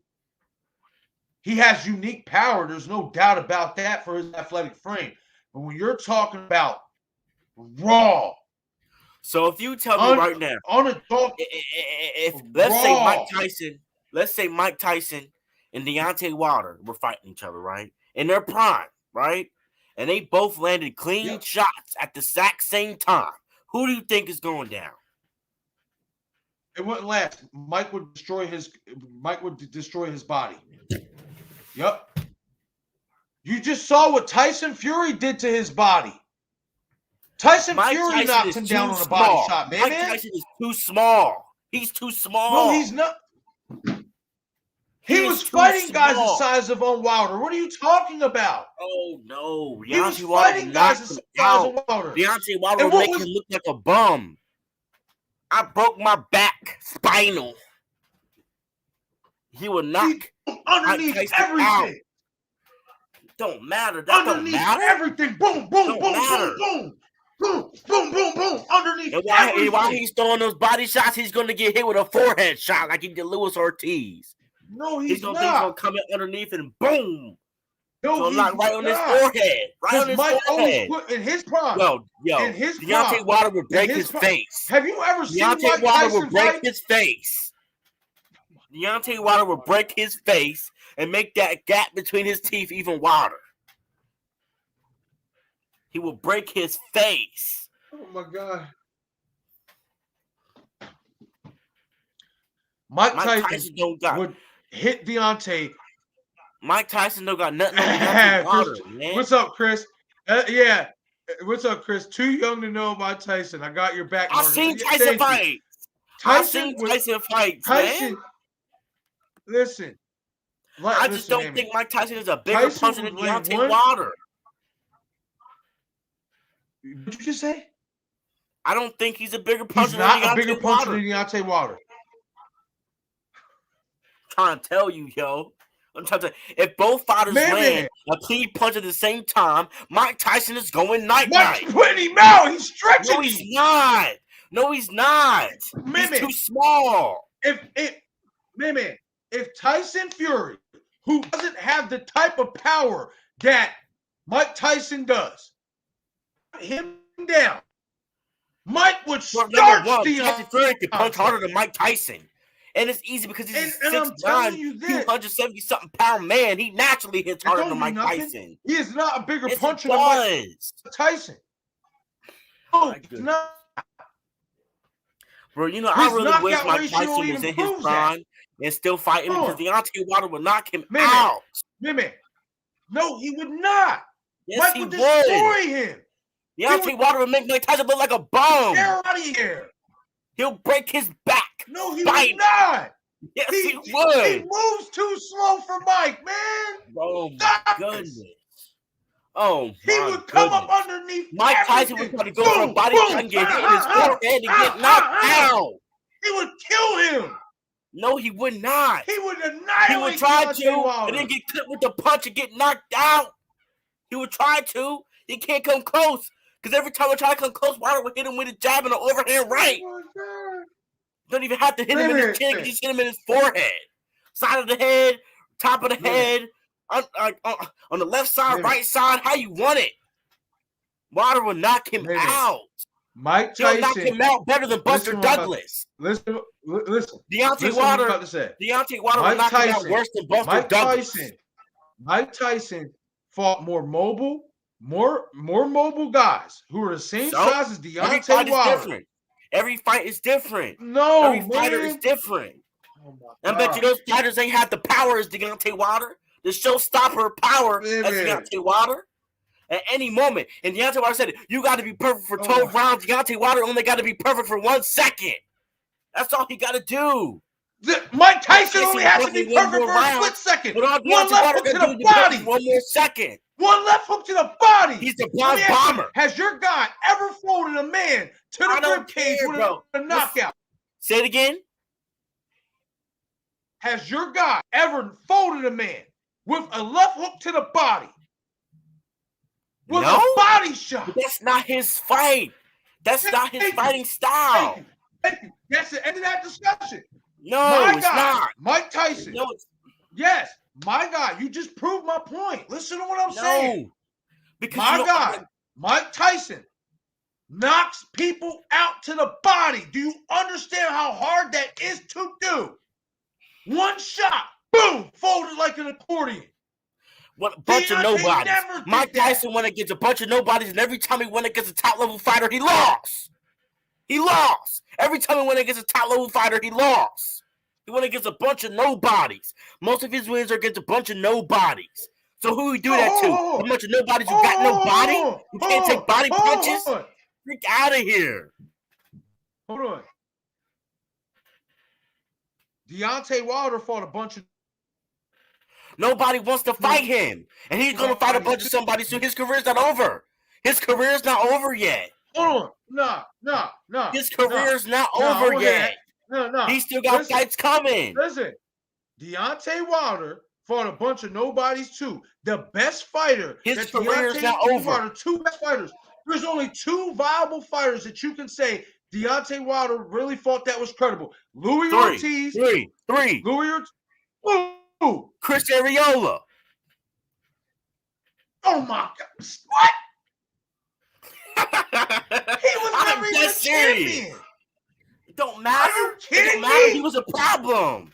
He has unique power. There's no doubt about that for his athletic frame. But when you're talking about raw, so if you tell me right now, if let's say Mike Tyson and Deontay Wilder were fighting each other, right? In their prime, right? And they both landed clean shots at the exact same time. Who do you think is going down? It wouldn't last. Mike would destroy his body. Yep. You just saw what Tyson Fury did to his body. Tyson Fury knocked him down on a body shot, man. Mike Tyson is too small. He's too small. No, he's not. He was fighting guys the size of Wilder. What are you talking about? Oh, no. He was fighting guys the size of Wilder. Deontay Wilder would make him look like a bum. I broke my back, spinal. He would knock underneath everything. Out. Don't matter. That underneath don't matter. Everything. Boom, boom, boom, boom, boom. Boom, boom, boom, boom. Underneath everything. While he's throwing those body shots, he's going to get hit with a forehead shot like he did Luis Ortiz. No, he's not. He's going to come in underneath and boom. No, he's not. Right on his forehead. Right on his forehead. In his prime. In his Deontay Wilder would break his face. Have you ever seen Deontay Wilder would break his face? Deontay Wilder would break his face and make that gap between his teeth even wider. He will break his face. Oh my God. Mike Tyson would hit Deontay. Mike Tyson don't got nothing on Deontay Wilder, man. What's up, Chris? Yeah. What's up, Chris? Too young to know about Tyson. I got your back. I've seen Tyson fight. I've seen Tyson fights, man. Listen. I just don't think Mike Tyson is a bigger puncher than Deontay Wilder. What did you just say? I don't think he's a bigger puncher than Deontay Wilder. I'm trying to tell you, yo. I'm trying to. If both fighters land a clean punch at the same time, Mike Tyson is going night. Mike's putting him out. He's stretching. No, he's not. No, he's not. He's too small. If Tyson Fury, who doesn't have the type of power that Mike Tyson does, him down, Mike would starch Tyson Fury can punch harder than Mike Tyson. And it's easy because he's a 6'9", 270-something pound man. He naturally hits harder than Mike Tyson. He is not a bigger puncher than Mike Tyson. No, he's not. Bro, you know, I really wish Mike Tyson was in his prime and still fighting because Deontay Wilder would knock him out. Mimic. No, he would not. Yes, Mike he would would. destroy him. Deontay Wilder would make Mike Tyson look like a bum. Get out of here. He'll break his back. No, he Bite. would not. Yes, He would. moves too slow for Mike, man. Oh my Stop goodness. this. Oh my He would come goodness. up underneath Mike Tyson everything. would try to go for a body shot and get hit in his forehead and get knocked out. He would kill him. No, he would not. He would annihilate. He would try Deontay to Wilder. and then get clipped with the punch and get knocked out. He would try to. He can't come close. Because every time I try to come close, Wilder would hit him with a jab and an overhand right. Oh my God. Don't even have to hit him in his chin. Just hit him in his forehead. Side of the head, top of the head, on the left side, right side, how you want it. Wilder will knock him out. Mike He'll Tyson. knock him out better than Buster Douglas. Listen. Deontay Wilder will knock him out worse than Buster Douglas. Mike Tyson fought more mobile guys who are the same size as Deontay Wilder. Every fight is different. No, every fighter is different. Oh I bet you those fighters ain't have the power as Deontay Wilder, the showstopper power as Deontay Wilder. At any moment, and Deontay Wilder said it, you got to be perfect for 12 rounds. Deontay Wilder only got to be perfect for 1 second. That's all he got to do. Mike Tyson only has to be perfect for a split second. One left hook to the body. 1 more second. One left hook to the body. He's the boss bomber. Has your guy ever folded a man to the ribcage with a knockout? Say it again. Has your guy ever folded a man with a left hook to the body? With a body shot. But that's not his fight. That's not his fighting style. Thank you. That's the end of that discussion. No, it's not. Mike Tyson. No, yes, my guy. You just proved my point. Listen to what I'm saying. Because my guy, Mike Tyson, knocks people out to the body. Do you understand how hard that is to do? One shot, boom, folded like an accordion. What a bunch of nobodies. Mike Tyson went against a bunch of nobodies, and every time he went against a top-level fighter, he lost. He lost. Every time he went against a top-level fighter, he lost. He went against a bunch of nobodies. Most of his wins are against a bunch of nobodies. So who he do that to? A bunch of nobodies who got no body? Who can't take body punches? Freak out of here. Hold on. Deontay Wilder fought a bunch of... Nobody wants to fight him. And he's going to fight a bunch of somebody, so his career's not over. His career's not over yet. Hold on. No. His career's not over yet. No. He still got fights coming. Listen. Deontay Wilder fought a bunch of nobodies too. The best fighter. His career's not over. Two best fighters. There's only 2 viable fighters that you can say Deontay Wilder really fought that was credible. Louis Ortiz. Three. Louis Ortiz. Chris Arreola. Oh my God! What? He was never even a champion. It don't matter. Are you kidding it don't matter. me? He was a problem.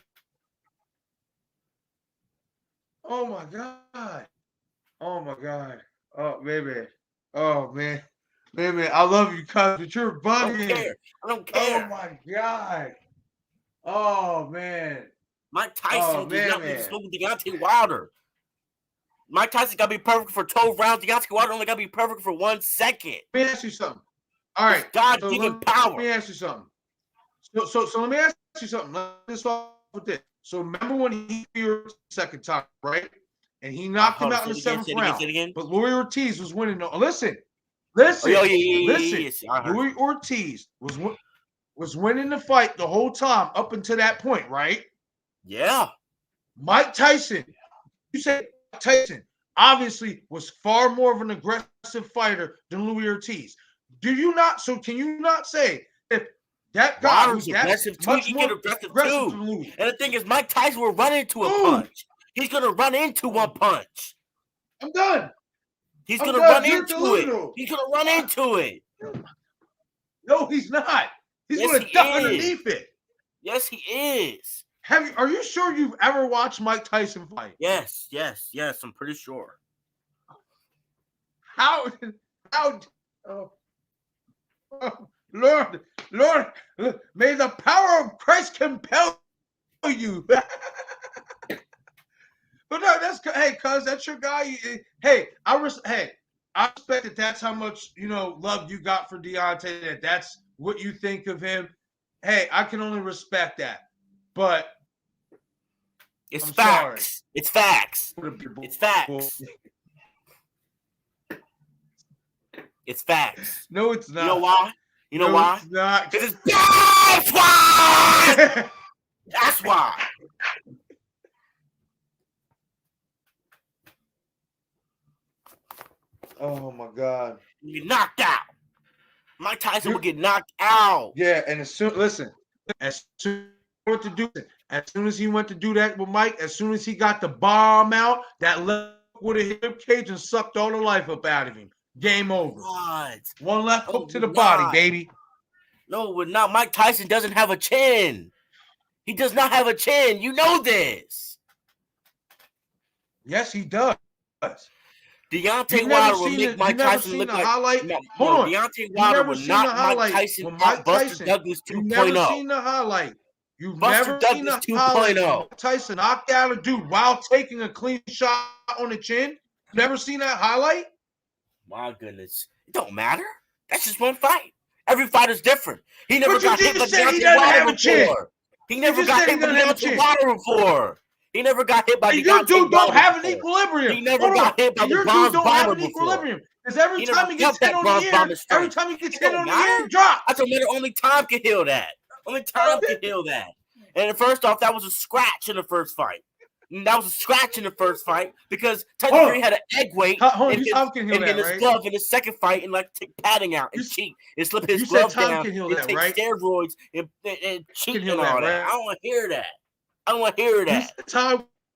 Oh my God! Oh my God! Oh baby! Oh man! Baby, I love you, cuz, but you're bugging. I don't care. Oh my God! Oh man! Mike Tyson does not be smoking Deontay Wilder. Mike Tyson got to be perfect for 12 rounds. Deontay Wilder only got to be perfect for 1 second. Let me ask you something. All right. God-given power. Let me ask you something. So let me ask you something. Let's start with this. So remember when he the second time, right? And he knocked him out in the 7th round. But Louis Ortiz was winning. No, listen. Listen. Louis Ortiz was winning the fight the whole time up until that point, right? Yeah. Mike Tyson, you said Tyson obviously was far more of an aggressive fighter than Louis Ortiz. Do you not? So can you not say if that guy was aggressive too? He get aggressive too. And the thing is, Mike Tyson will run into a punch. He's gonna run into one punch. I'm done. He's gonna run into it. He's gonna run into it. No, he's not. He's gonna duck underneath it. Yes, he is. Are you sure you've ever watched Mike Tyson fight? Yes, I'm pretty sure. How Lord, may the power of Christ compel you. But no, hey, cuz that's your guy. Hey, I respect that. That's how much love you got for Deontay. That's what you think of him. Hey, I can only respect that. But it's I'm facts. sorry. It's facts. It's facts. It's facts. No, it's not. You know why? You know why? It's not. Because it's that's why. That's why. Oh my God. You get knocked out. Mike Tyson would get knocked out. Yeah, and as soon as he went to do that with Mike, as soon as he got the bomb out, that left would have hit him cage and sucked all the life up out of him. Game over. What? One left hook to the body, baby. No, we're not. Mike Tyson doesn't have a chin. He does not have a chin. You know this. Yes, he does. Deontay Wilder will make Mike Tyson look like. Hold on. Deontay Wilder will knock Mike Tyson out. Buster Douglas 2.0. You've never seen the highlight. You've Buster never Douglas seen the highlight. 2.0. Tyson knocked out a dude while taking a clean shot on the chin. Never seen that highlight? My goodness. It don't matter. That's just one fight. Every fight is different. He never got hit by Deontay Wilder before. He never got hit by Deontay Wilder before. He never got hit by Deontay Wilder. Your dude don't have an equilibrium. He never got hit by the bronze bomber before. Because every time he gets hit on the ear, every time he gets hit on the ear, he drops. I told you only time can heal that. Only time can heal that. And first off, that was a scratch in the first fight. That was a scratch in the first fight because Tyson Fury had an egg weight in his glove in his second fight and take padding out and cheat and slip his glove down and take steroids and cheat and all that. I don't want to hear that. I don't want to hear that.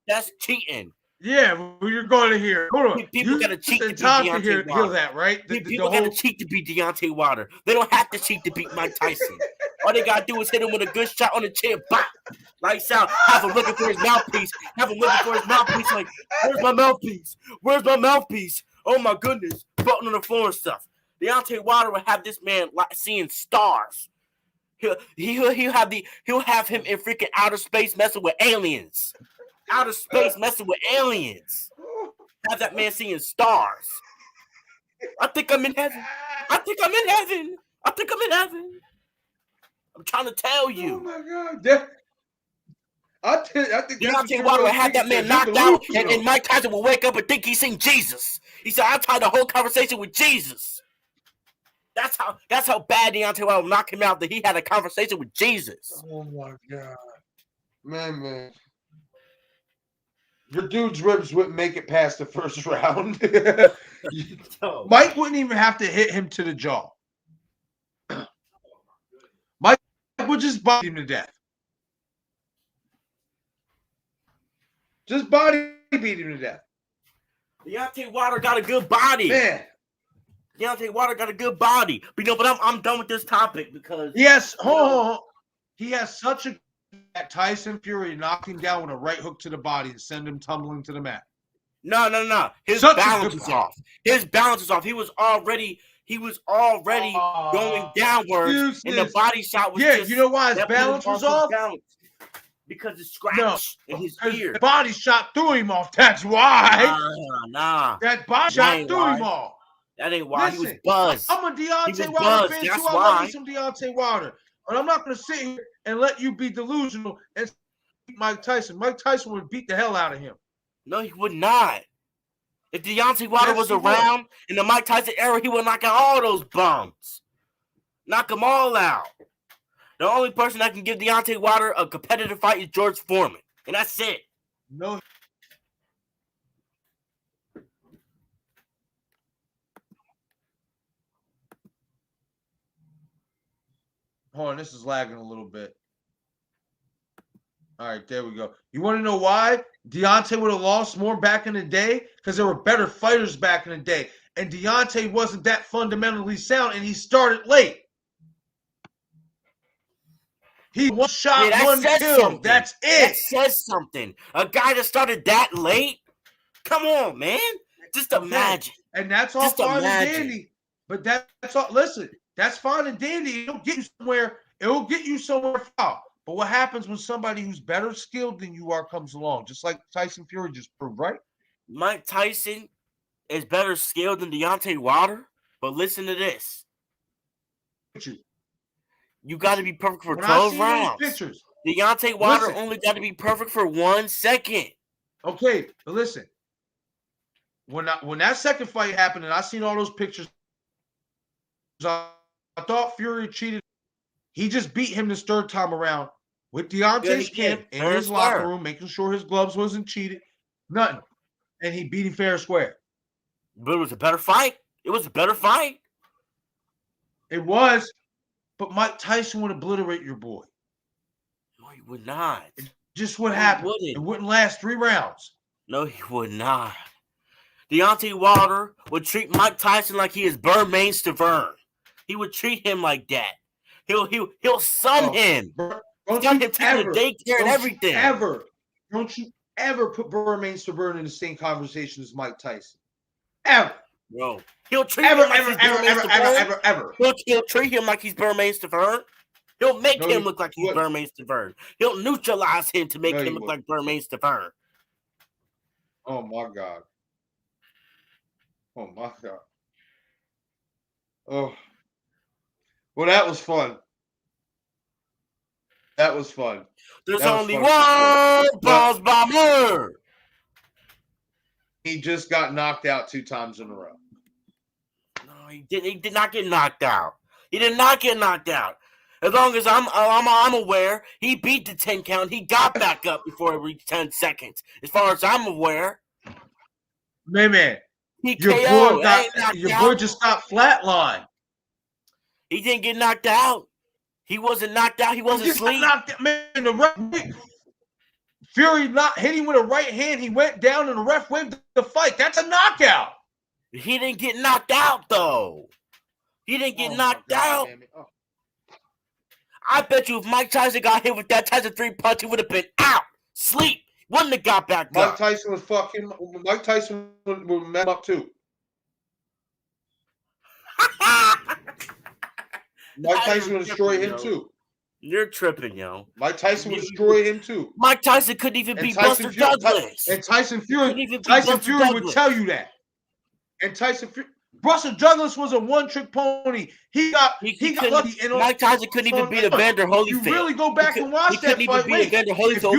That's cheating. Yeah, well, you're going to hear. Hold on. People got to cheat to beat Deontay Wilder. That, right? People got to cheat to beat Deontay Wilder. They don't have to cheat to beat Mike Tyson. All they got to do is hit him with a good shot on the chin. Bop. Lights out. Have him looking for his mouthpiece. Like, where's my mouthpiece? Where's my mouthpiece? Oh, my goodness. Button on the floor and stuff. Deontay Wilder will have this man seeing stars. He'll have him in freaking outer space messing with aliens. Outer space messing with aliens. Have that man seeing stars. I think I'm in heaven. I'm trying to tell you. Oh my God. I think Deontay Wilder will have that man knocked out, and Mike Tyson will wake up and think he's seen Jesus. He said, I tried the whole conversation with Jesus. That's how bad Deontay Wilder will knock him out, that he had a conversation with Jesus. Oh my God. Man. Your dude's ribs wouldn't make it past the first round. Mike wouldn't even have to hit him to the jaw. Mike would just body him to death. Just body beat him to death. Deontay Wilder got a good body. Man. Deontay Wilder got a good body. But I'm done with this topic because yes, he has such a Tyson Fury knocked him down with a right hook to the body and send him tumbling to the mat. No. His balance is off. He was already going downwards, and the body shot was just, you know why his balance was off? Because it's scratched in his ear. The body shot through him off. That's why. Nah. That body shot through him off. That ain't why. Listen, he was buzzed. I'm a Deontay Wilder fan too. I love me some Deontay Wilder. But I'm not going to sit here and let you be delusional and beat Mike Tyson. Mike Tyson would beat the hell out of him. No, he would not. If Deontay Wilder was around in the Mike Tyson era, he would knock out all those bums. Knock them all out. The only person that can give Deontay Wilder a competitive fight is George Foreman. And that's it. No. Hold on, this is lagging a little bit. All right, there we go. You want to know why Deontay would have lost more back in the day? Because there were better fighters back in the day. And Deontay wasn't that fundamentally sound, and he started late. He one shot, one kill. Something. That's it. That says something. A guy that started that late? Come on, man. Just imagine. And that's all fine and dandy. But that's all. Listen, that's fine and dandy. It'll get you somewhere. It will get you somewhere far. But what happens when somebody who's better skilled than you are comes along? Just like Tyson Fury just proved, right? Mike Tyson is better skilled than Deontay Wilder, but listen to this. You got to be perfect for 12 rounds. Pictures, Deontay Wilder only got to be perfect for 1 second. Okay, but listen. When that second fight happened and I seen all those pictures, I thought Fury cheated. He just beat him this third time around with Deontay's camp in his locker room, making sure his gloves wasn't cheated. Nothing. And he beat him fair and square. But it was a better fight. It was a better fight. It was. But Mike Tyson would obliterate your boy. No, he would not. It just would happen. It wouldn't last 3 rounds. No, he would not. Deontay Wilder would treat Mike Tyson like he is Bermain Stavern. He would treat him like that. He'll sun him. Sun him, take him to daycare and everything. Don't you ever put Bermain Stavern in the same conversation as Mike Tyson. Ever. Bro. He'll treat him like he's Bermain Stavern. He'll treat him like he's Bermain Stavern. He'll make him look like he's Bermain Stavern. He'll neutralize him to make him look like Bermain Stavern. Oh my God. Oh my God. Oh. Well, that was fun. That was fun. There's only one Balls Bomber. He just got knocked out 2 times in a row. No, he didn't. He did not get knocked out. He did not get knocked out. As long as I'm aware, he beat the 10 count. He got back up before it reached 10 seconds. As far as I'm aware. Man. Your boy just got flatlined. He didn't get knocked out. He wasn't knocked out. He wasn't asleep. Fury hit him with a right hand. He went down and the ref waved the fight. That's a knockout. He didn't get knocked out, though. He didn't get knocked out. Oh. I bet you if Mike Tyson got hit with that Tyson 3 punch, he would have been out. Sleep. Wouldn't have got back up. Mike Tyson would mess up too. Mike Tyson would destroy him too. You're tripping, yo. Mike Tyson would destroy him too. Mike Tyson couldn't even beat Buster Douglas. And Tyson Fury would tell you that. And Buster Douglas was a one-trick pony. He got lucky. Mike Tyson couldn't even beat Evander Holyfield. You really go back and watch that fight. He couldn't even beat Evander Holyfield.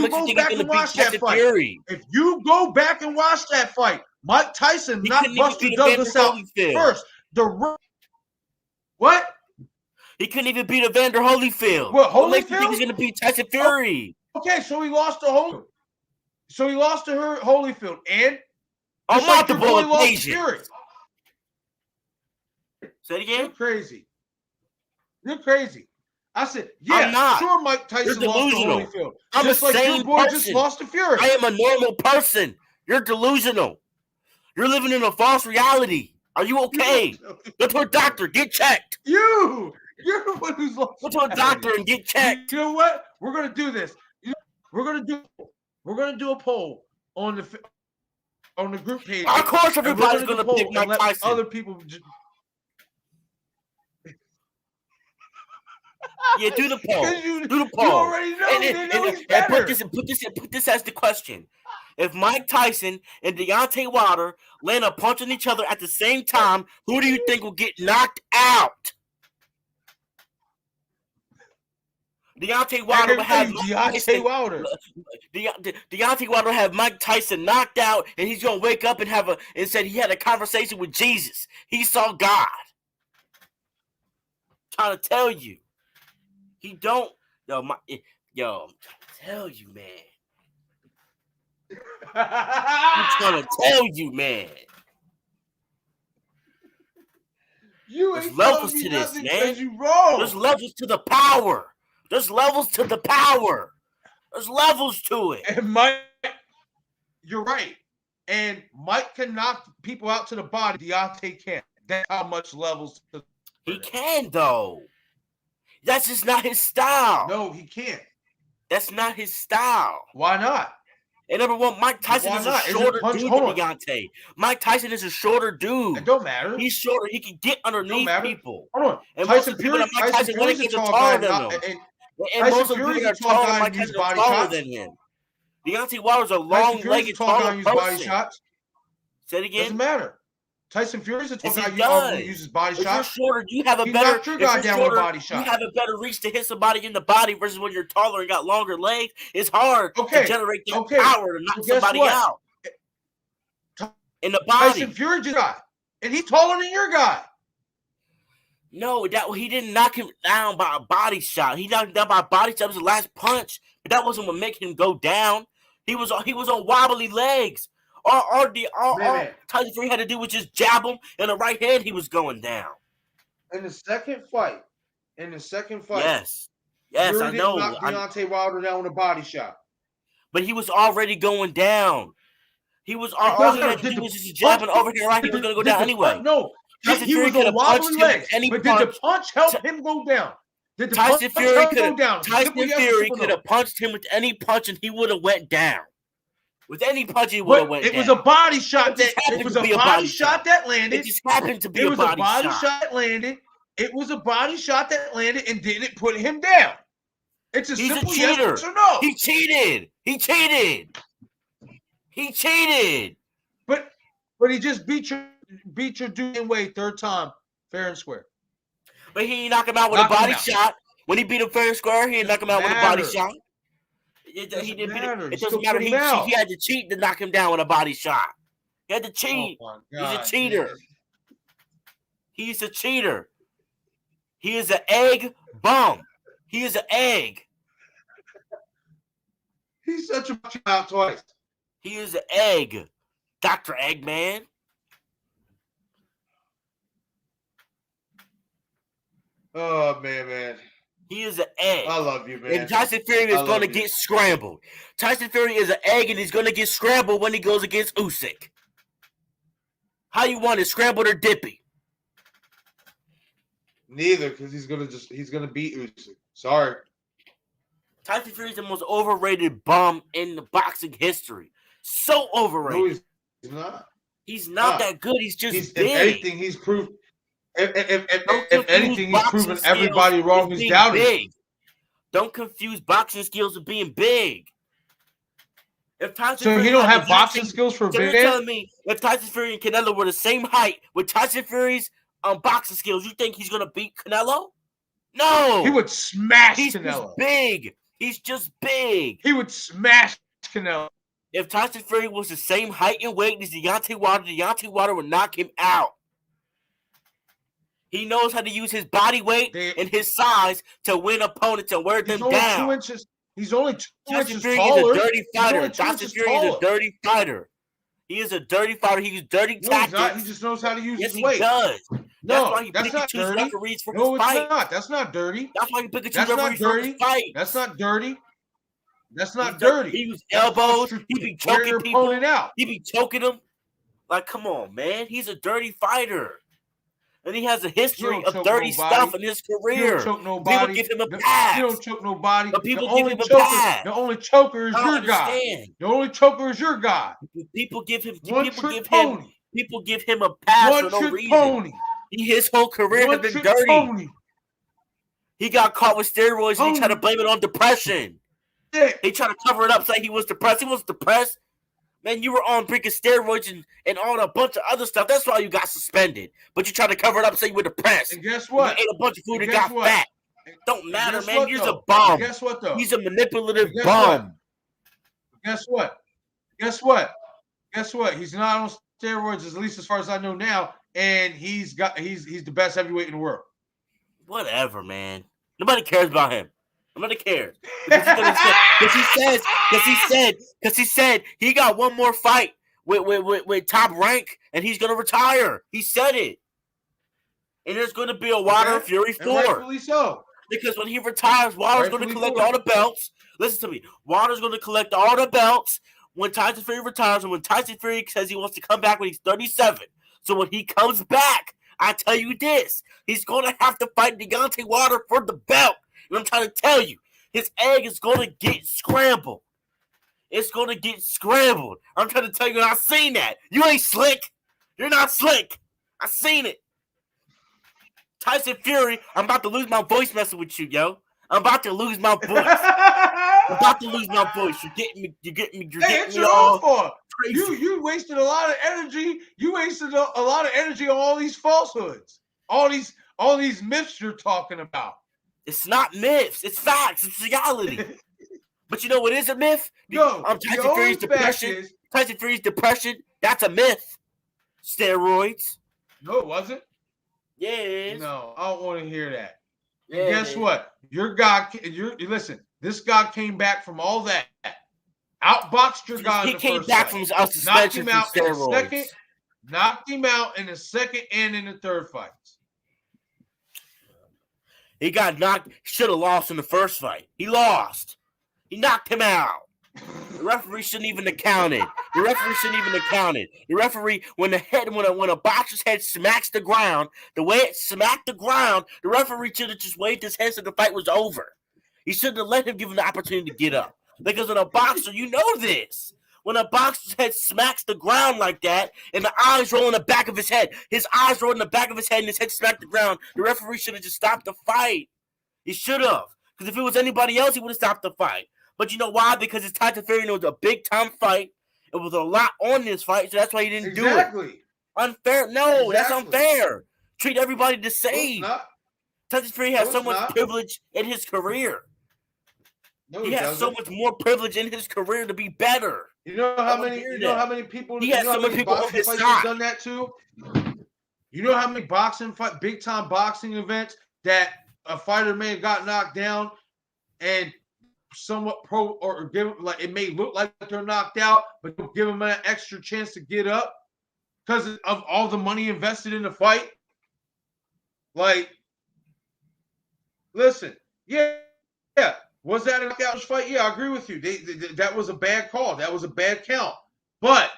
If you go back and watch that fight, Mike Tyson knocked Buster Douglas out first. What? He couldn't even beat Evander Holyfield. What makes you think he's going to beat Tyson Fury? Okay, so he lost to Holyfield. And multiple occasions. Say it again. You're crazy. I said, yeah, I'm not. Sure, Mike Tyson lost to Holyfield. I'm just a like sane your boy person. Just lost to Fury. I am a normal person. You're delusional. You're living in a false reality. Are you okay? Go to a doctor. Get checked. You're the one who's lost. Go to a doctor and get checked. You know what? We're gonna do this. We're gonna do a poll on the group page. Of course, everybody's gonna pick Mike Tyson. Other people. Yeah, do the poll. Do the poll. You already know. And put this as the question. If Mike Tyson and Deontay Wilder land a punch on each other at the same time, who do you think will get knocked out? Deontay Wilder will have Deontay Wilder have Mike Tyson knocked out, and he's gonna wake up and said he had a conversation with Jesus. He saw God. I'm trying to tell you, he don't. I'm trying to tell you, man. I'm trying to tell you, man. There's levels to this, man. There's levels to the power. There's levels to the power. There's levels to it. And Mike, you're right. And Mike can knock people out to the body. Deontay can't. That's how much levels. He can, though. That's just not his style. No, he can't. That's not his style. Why not? And number one, Mike Tyson is a shorter dude than Deontay. Mike Tyson is a shorter dude. It don't matter. He's shorter. He can get underneath people. Hold on. And most of the people that Mike Tyson went against are taller than him. And most of the Fury's people a that tall are taller guy than and Mike uses Tyson are body taller shots. than him. Deontay Wilder's a Tyson Fury's a long-legged, tall guy taller and uses body person. shots. Say it again. Doesn't matter. Tyson Fury's a tall Yes, guy he who does. uses body If you're shots. shorter, you have a He better. knocked your If guy you're down with a shorter, body you shot. have a better reach to hit somebody in the body versus when you're taller and got longer legs. It's hard to generate that power to knock somebody out in the body. Tyson Fury's a guy, and he's taller than your guy. No, he didn't knock him down by a body shot. He knocked him down by a body shot. It was the last punch, but that wasn't what made him go down. He was on wobbly legs. All Tyson Fury had to do was just jab him in the right hand. He was going down. In the second fight, yes, Fury I didn't know. knock Deontay Wilder down with a body shot. But he was already going down. He was all he had to do was just jabbing over here, right? He was going to go down anyway. No, he was on wobbly legs. But did the punch help him go down? Did the Tyson punch Fury help him go down? Tyson Fury could have punched him with any punch, and he would have went down. With any punch, he would have went down. It was a body shot that landed. It just happened to be a body shot. It was a body shot that landed. It was a body shot that landed and didn't put him down. It's a simple yes or no. He cheated. But he just beat your dude in weight third time, fair and square. But he didn't knock him out with a body shot. When he beat him fair and square, he didn't knock him out with a body shot. It doesn't matter. He had to cheat to knock him down with a body shot. He had to cheat. He's a cheater. Man. He's a cheater. He is an egg bum. He is an egg. He's such a out twice. He is an egg. Dr. Eggman. Oh, man. He is an egg. I love you, man. And Tyson Fury is going to get scrambled. Tyson Fury is an egg, and he's going to get scrambled when he goes against Usyk. How you want it, scrambled or dippy? Neither, because he's gonna beat Usyk. Sorry. Tyson Fury is the most overrated bum in the boxing history. So overrated. No, he's not. He's not that good. He's just big. If anything, he's proved. If anything, he's proven everybody wrong. He's doubted. Big. Don't confuse boxing skills with being big. So he don't have boxing skills for big? You're telling me if Tyson Fury and Canelo were the same height with Tyson Fury's boxing skills, you think he's gonna beat Canelo? No. He would smash Canelo. Just big. He's just big. He would smash Canelo. If Tyson Fury was the same height and weight as Deontay Wilder would knock him out. He knows how to use his body weight and his size to win opponents and wear them down. He's only 2 Tyson inches Fury taller. Is a dirty fighter. Tyson Fury is a dirty fighter. He is a dirty fighter. He uses dirty tactics. He just knows how to use his Yes, weight. he does. No, that's why he that's not dirty. Referees for his fight. It's not. That's not dirty. That's why he picked two referees for his fight. That's not dirty. That's not dirty. He uses elbows. He be choking people. Out. He be choking them. Like, come on, man. He's a dirty fighter. And he has a history of dirty stuff in his career. He don't choke nobody. People give him a pass. He don't choke nobody. But people give him a pass. The only choker is your guy. The only choker is your guy. People give him a pass for no reason. Pony. His whole career has been dirty. Pony. He got caught with steroids and he tried to blame it on depression. They tried to cover it up, say he was depressed. He wasn't depressed. Man, you were on freaking steroids and on a bunch of other stuff. That's why you got suspended. But you tried to cover it up, say you were depressed. And guess what? You ate a bunch of food and got fat. Don't matter, man. He's a bum. Guess what, though? He's a manipulative bum. Guess what? He's not on steroids, at least as far as I know now. And he's the best heavyweight in the world. Whatever, man. Nobody cares about him. Nobody cares. Because he said he got one more fight with Top Rank and he's gonna retire. He said it. And there's gonna be a Wilder Fury 4. Rightfully so. Because when he retires, Wilder's gonna collect all the belts. Listen to me. Wilder's gonna collect all the belts when Tyson Fury retires, and when Tyson Fury says he wants to come back when he's 37. So when he comes back, I tell you this, he's gonna have to fight Deontay Wilder for the belt. And I'm trying to tell you, his egg is going to get scrambled. It's going to get scrambled. I'm trying to tell you, and I seen that. You ain't slick. You're not slick. I seen it. Tyson Fury, I'm about to lose my voice messing with you, yo. I'm about to lose my voice. I'm about to lose my voice. You're getting me. Hey, it's your all own fault. crazy. You wasted a lot of energy. You wasted a lot of energy on all these falsehoods, all these myths you're talking about. It's not myths. It's facts. It's reality. But you know what is a myth? No, Tyson Fury's depression. Tyson Fury's depression. That's a myth. Steroids. No, it wasn't. Yeah, it is. No, I don't want to hear that. Yeah, And guess what? Listen. This guy came back from all that. Outboxed your guy. He in the came first back fight. from a suspension from steroids. Knocked him out in the second and in the third fights. He got knocked. Should have lost in the first fight. He lost. He knocked him out. The referee shouldn't even have counted. The referee, when a boxer's head smacks the ground, the way it smacked the ground, the referee should have just waved his hand so the fight was over. He shouldn't have let him give him the opportunity to get up. Because in a boxer, you know this. When a boxer's head smacks the ground like that, and the eyes roll in the back of his head, and his head smacked the ground, the referee should have just stopped the fight. He should have. Because if it was anybody else, he would have stopped the fight. But you know why? Because it's Tyson Fury, and it was a big-time fight. It was a lot on this fight, so that's why he didn't do it. Unfair? No, That's unfair. Treat everybody the same. Tyson Fury has so much privilege in his career. No, he has so much more privilege in his career to be better. You know how many people? He has so many people on his side. Done that too. You know how many big time boxing events that a fighter may have got knocked down and somewhat it may look like they're knocked out, but they'll give them an extra chance to get up because of all the money invested in the fight. Like, listen, yeah. Was that a knockout fight? Yeah, I agree with you. That was a bad call. That was a bad count. But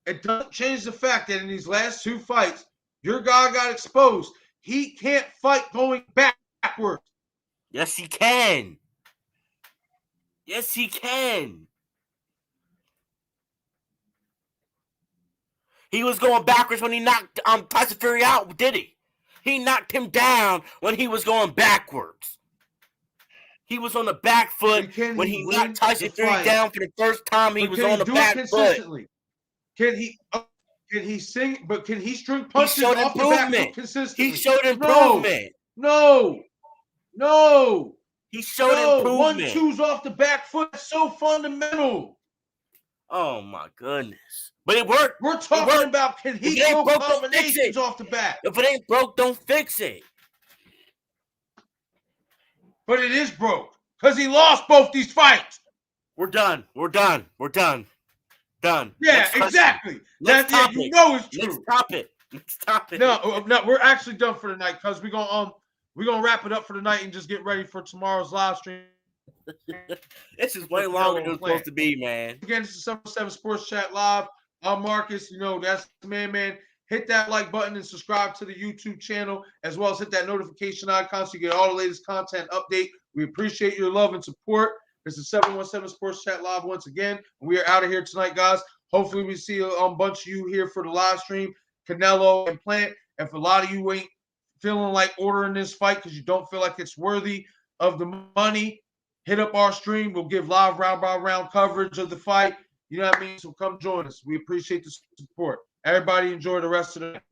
it doesn't change the fact that in these last two fights, your guy got exposed. He can't fight going backwards. Yes, he can. Yes, he can. He was going backwards when he knocked Tyson Fury out, did he? He knocked him down when he was going backwards. He was on the back foot when he knocked Tyson Fury down for the first time. He was on the back foot. Can he sing? But can he string punches off the back foot consistently? He showed improvement. No. He showed improvement. 1-2s off the back foot. So fundamental. Oh my goodness! But it worked. We're talking about can he throw combinations off the back? If it ain't broke, don't fix it. But it is broke because he lost both these fights. We're done. Done. Yeah, exactly. You know it's true. Let's stop it. No, we're actually done for the night because we're gonna wrap it up for the night and just get ready for tomorrow's live stream. This is way longer than it was supposed to be, man. Again, this is Summer 7 Sports Chat Live. I'm Marcus. You know, that's the man. Hit that like button and subscribe to the YouTube channel, as well as hit that notification icon so you get all the latest content update. We appreciate your love and support. This is 717 Sports Chat Live once again. We are out of here tonight, guys. Hopefully we see a bunch of you here for the live stream, Canelo and Plant. And for a lot of you ain't feeling like ordering this fight because you don't feel like it's worthy of the money, hit up our stream. We'll give live round-by-round coverage of the fight. You know what I mean? So come join us. We appreciate the support. Everybody enjoy the rest of the night.